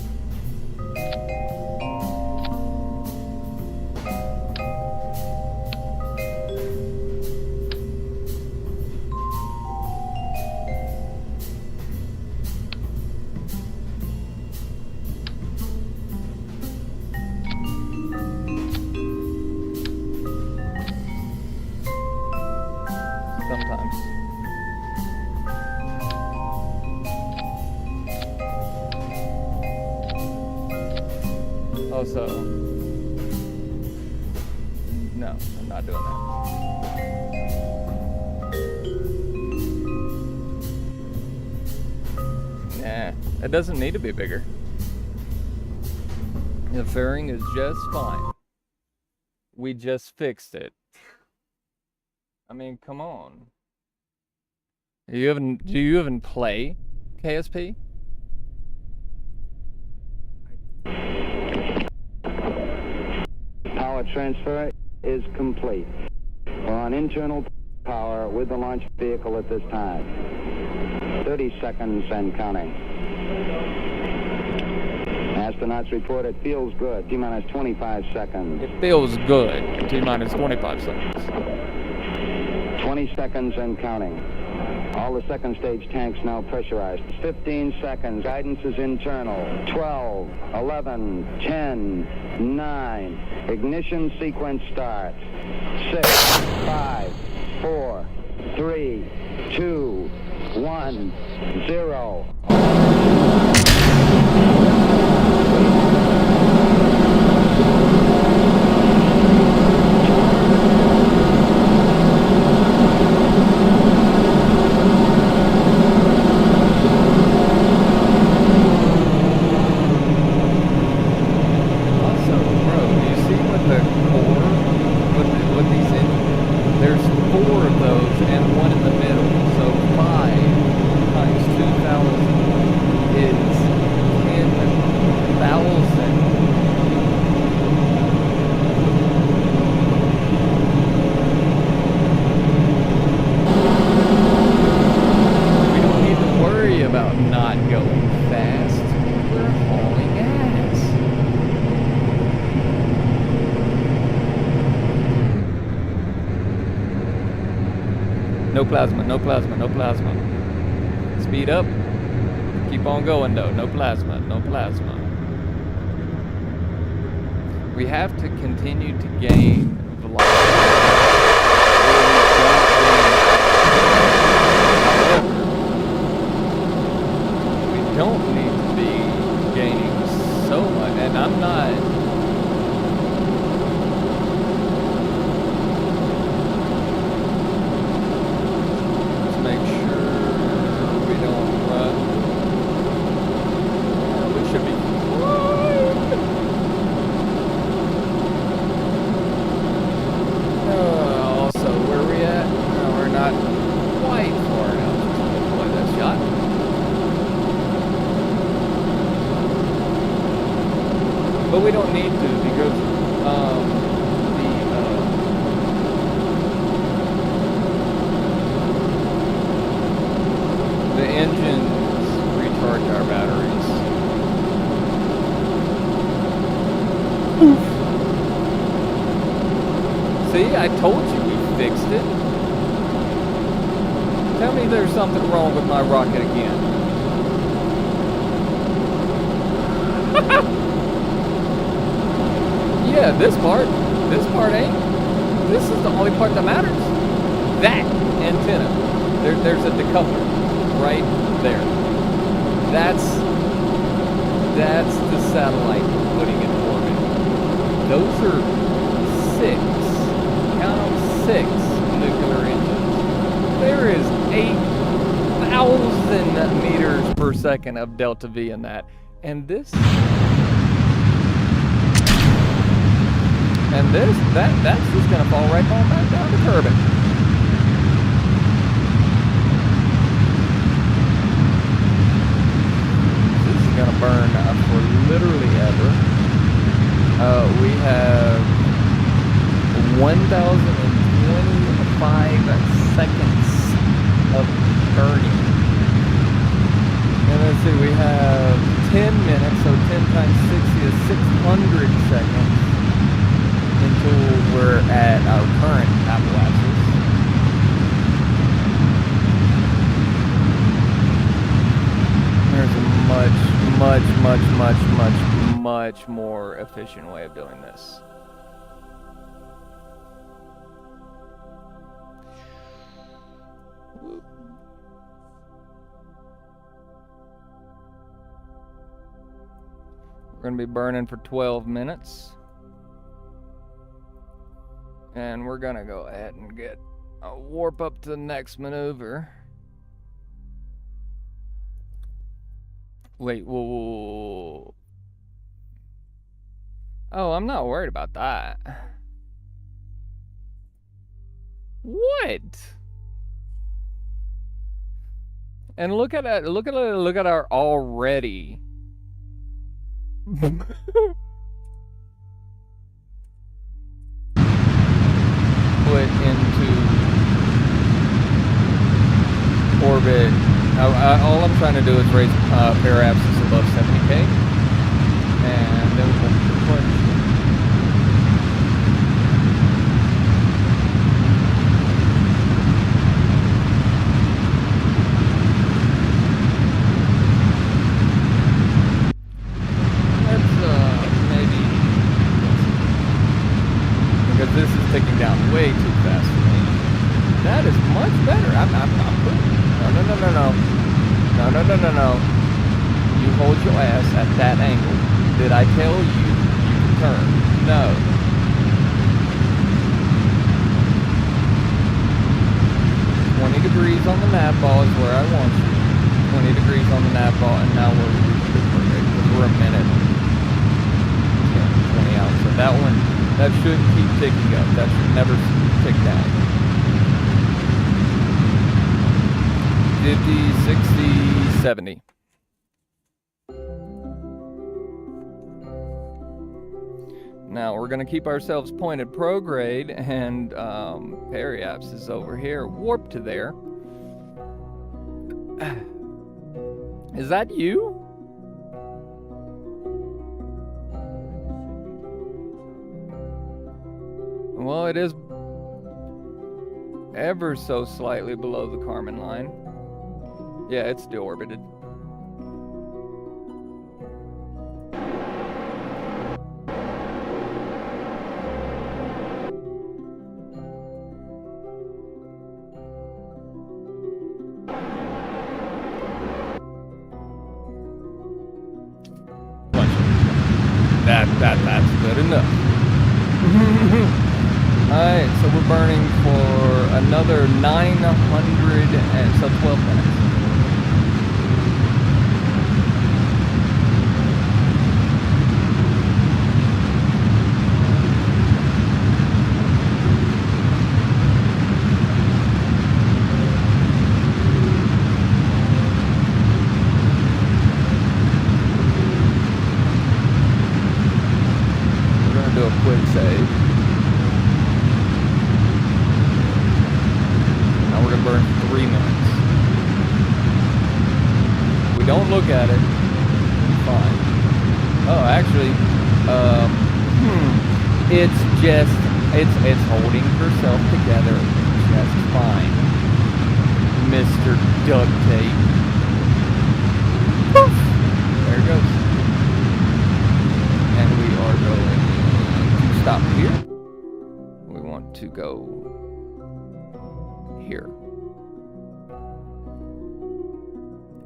Sometimes. Also, no, I'm not doing that. Nah, it doesn't need to be bigger. The fairing is just fine. We just fixed it. I mean, come on. Do you even play KSP? Power transfer is complete. We're on internal power with the launch vehicle at this time. 30 seconds and counting. Astronauts report it feels good. T-minus 25 seconds. It feels good. T-minus 25 seconds. 20 seconds and counting. All the second stage tanks now pressurized. 15 seconds. Guidance is internal. 12, 11, 10, 9. Ignition sequence starts. 6, 5, 4, 3, 2, 1, 0. No plasma, no plasma, no plasma. Speed up. Keep on going though. No plasma, no plasma. We have to continue to gain velocity. We don't need to be gaining so much, and I'm not. But we don't need to because the engines recharge our batteries. Oof. See, I told you we fixed it. Tell me there's something wrong with my rocket again. Yeah, this part ain't. This is the only part that matters. That antenna. There's a decoupler right there. That's the satellite we're putting in orbit. Those are 6, count them, 6 nuclear engines. There is 8,000 meters per second of delta V in that. And that's just gonna fall right on back down to turbine. This is gonna burn for literally ever. We have 1,025 seconds of burning. And let's see, we have 10 minutes, so 10 times 60 is 600 seconds until we're at our current apoapsis. There's a much more efficient way of doing this. We're going to be burning for 12 minutes. And we're going to go ahead and get a warp up to the next maneuver. Wait, whoa. Oh, I'm not worried about that. What? And look at our already. Put into orbit. All I'm trying to do is raise periapsis above 70K, and then we'll put. This is ticking down way too fast for me. That is much better. I'm putting. No. You hold your ass at that angle. Did I tell you can turn? No. $20 degrees on the nav ball is where I want you. 20 degrees on the nav ball, and now we're a minute. 20 out. So that one. That should keep ticking up. That should never tick down. 50, 60, 70. Now we're gonna keep ourselves pointed prograde, and periapsis is over here, warp to there. Is that you? Well, it is ever so slightly below the Kármán line. Yeah, it's deorbited. That's good enough. Alright, so we're burning for another 900 and so 12 minutes. We're gonna do a quick save. We're gonna burn 3 minutes. If we don't look at it, it's fine. Oh, actually, it's holding herself together just fine, Mr. Duct Tape. Poof! There it goes. to go here.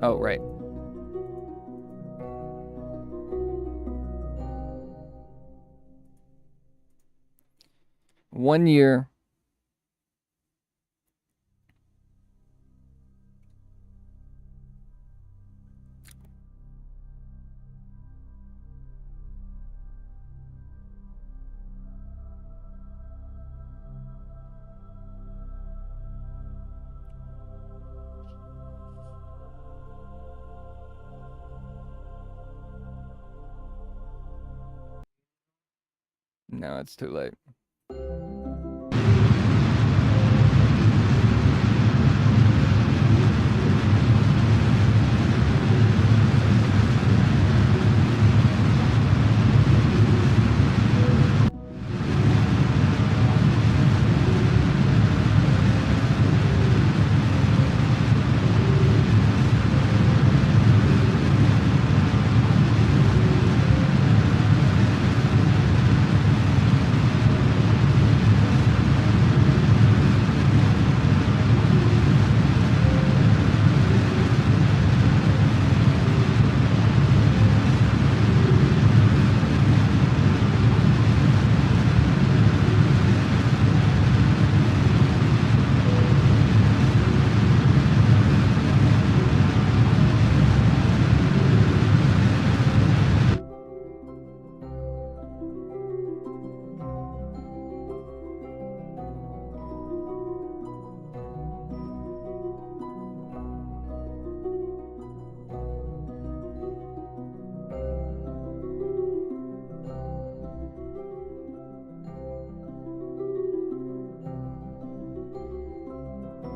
Oh, right. One year. No, it's too late.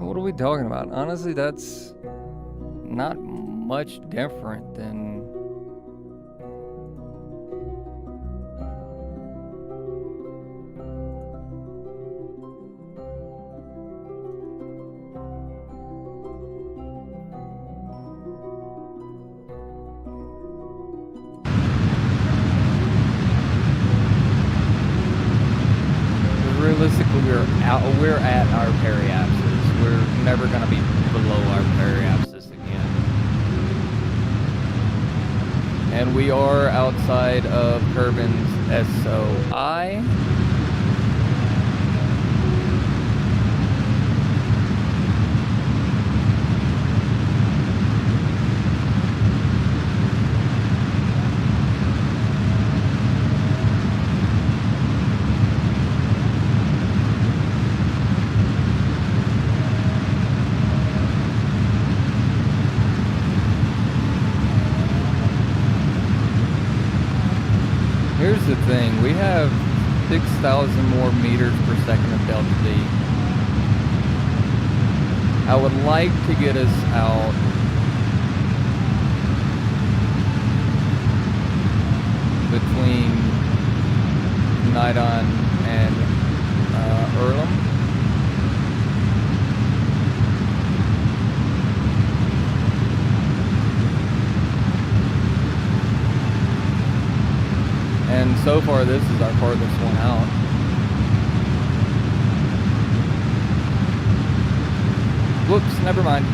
What are we talking about? Honestly, that's not much different than realistically we're at our periapsis. We're never gonna be below our periapsis again. And we are outside of Kerbin's SOI. Here's the thing, we have 6,000 more meters per second of delta V. I would like to get us out between Nidon and Earlham. And so far, this is our farthest one out. Whoops, never mind.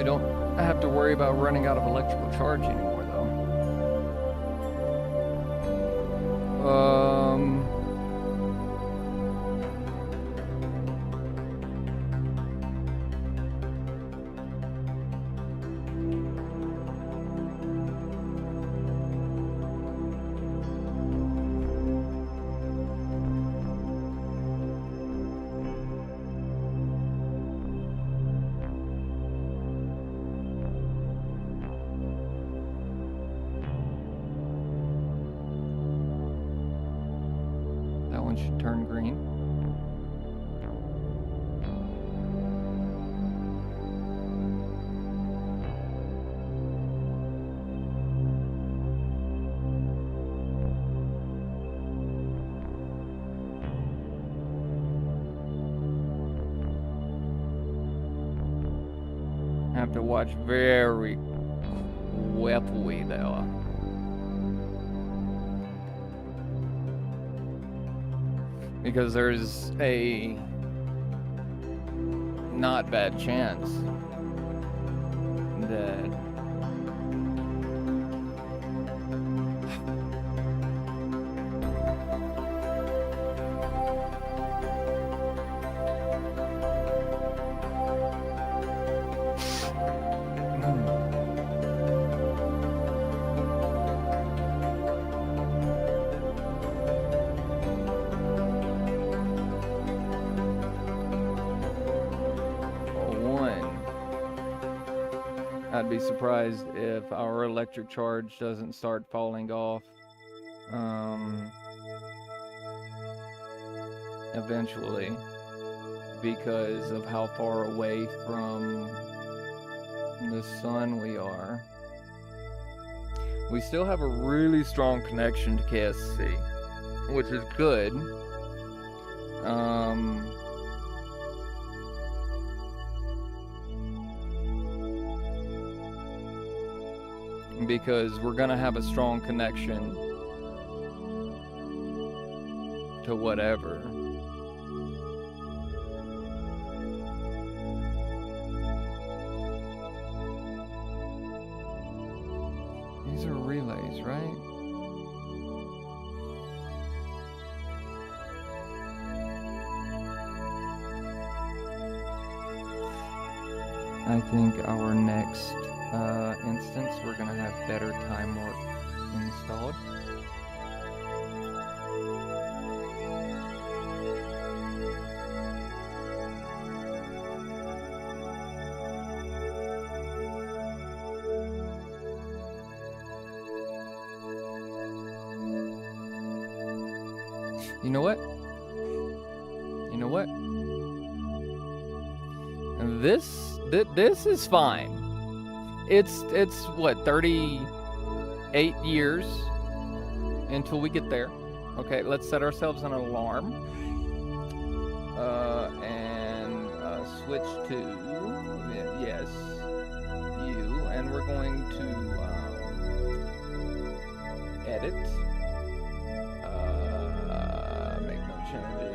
don't have to worry about running out of electrical charge anymore, though. That one should turn green. Have to watch very carefully there. Because there's a not bad chance that I'd be surprised if our electric charge doesn't start falling off eventually because of how far away from the sun we are. We still have a really strong connection to KSC, which is good. Because we're gonna have a strong connection to whatever. These are relays, right? I think our next instance, we're gonna have better time warp installed. You know what? You know what? This is fine. It's what, 38 years until we get there. Okay, let's set ourselves an alarm. And switch to yes, you, and we're going to edit. Make no changes.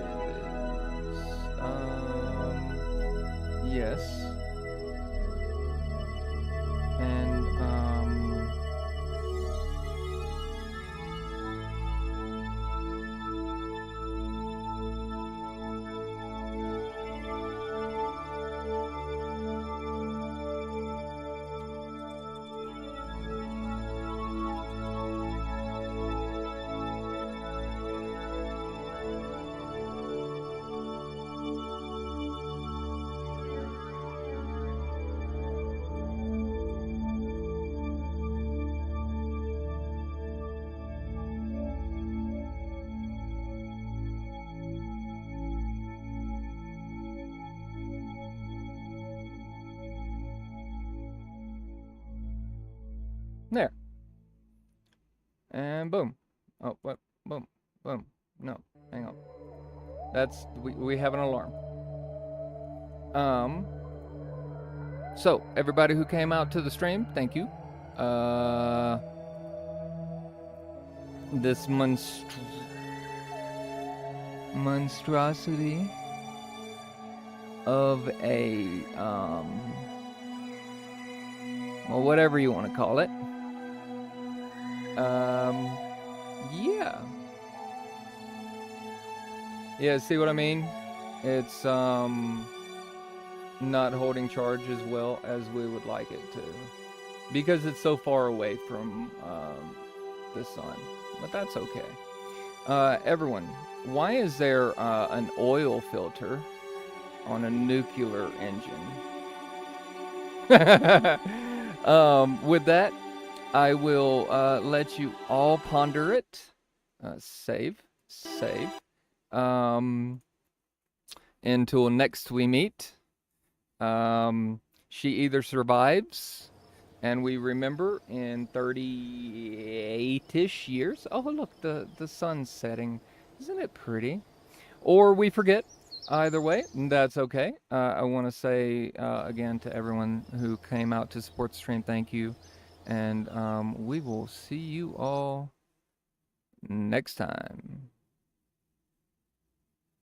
Yes. There. And boom. Oh, what? Boom. Boom. No, hang on. That's, we have an alarm. So, everybody who came out to the stream, thank you. This monstrosity of a, Well, whatever you want to call it. Yeah. Yeah, see what I mean? It's, not holding charge as well as we would like it to. Because it's so far away from, the sun. But that's okay. Everyone, why is there, an oil filter on a nuclear engine? With that, I will let you all ponder it. Save. Until next we meet. She either survives, and we remember in 38-ish years. Oh, look, the sun's setting. Isn't it pretty? Or we forget. Either way, that's okay. I want to say again to everyone who came out to support the stream, thank you. And we will see you all next time.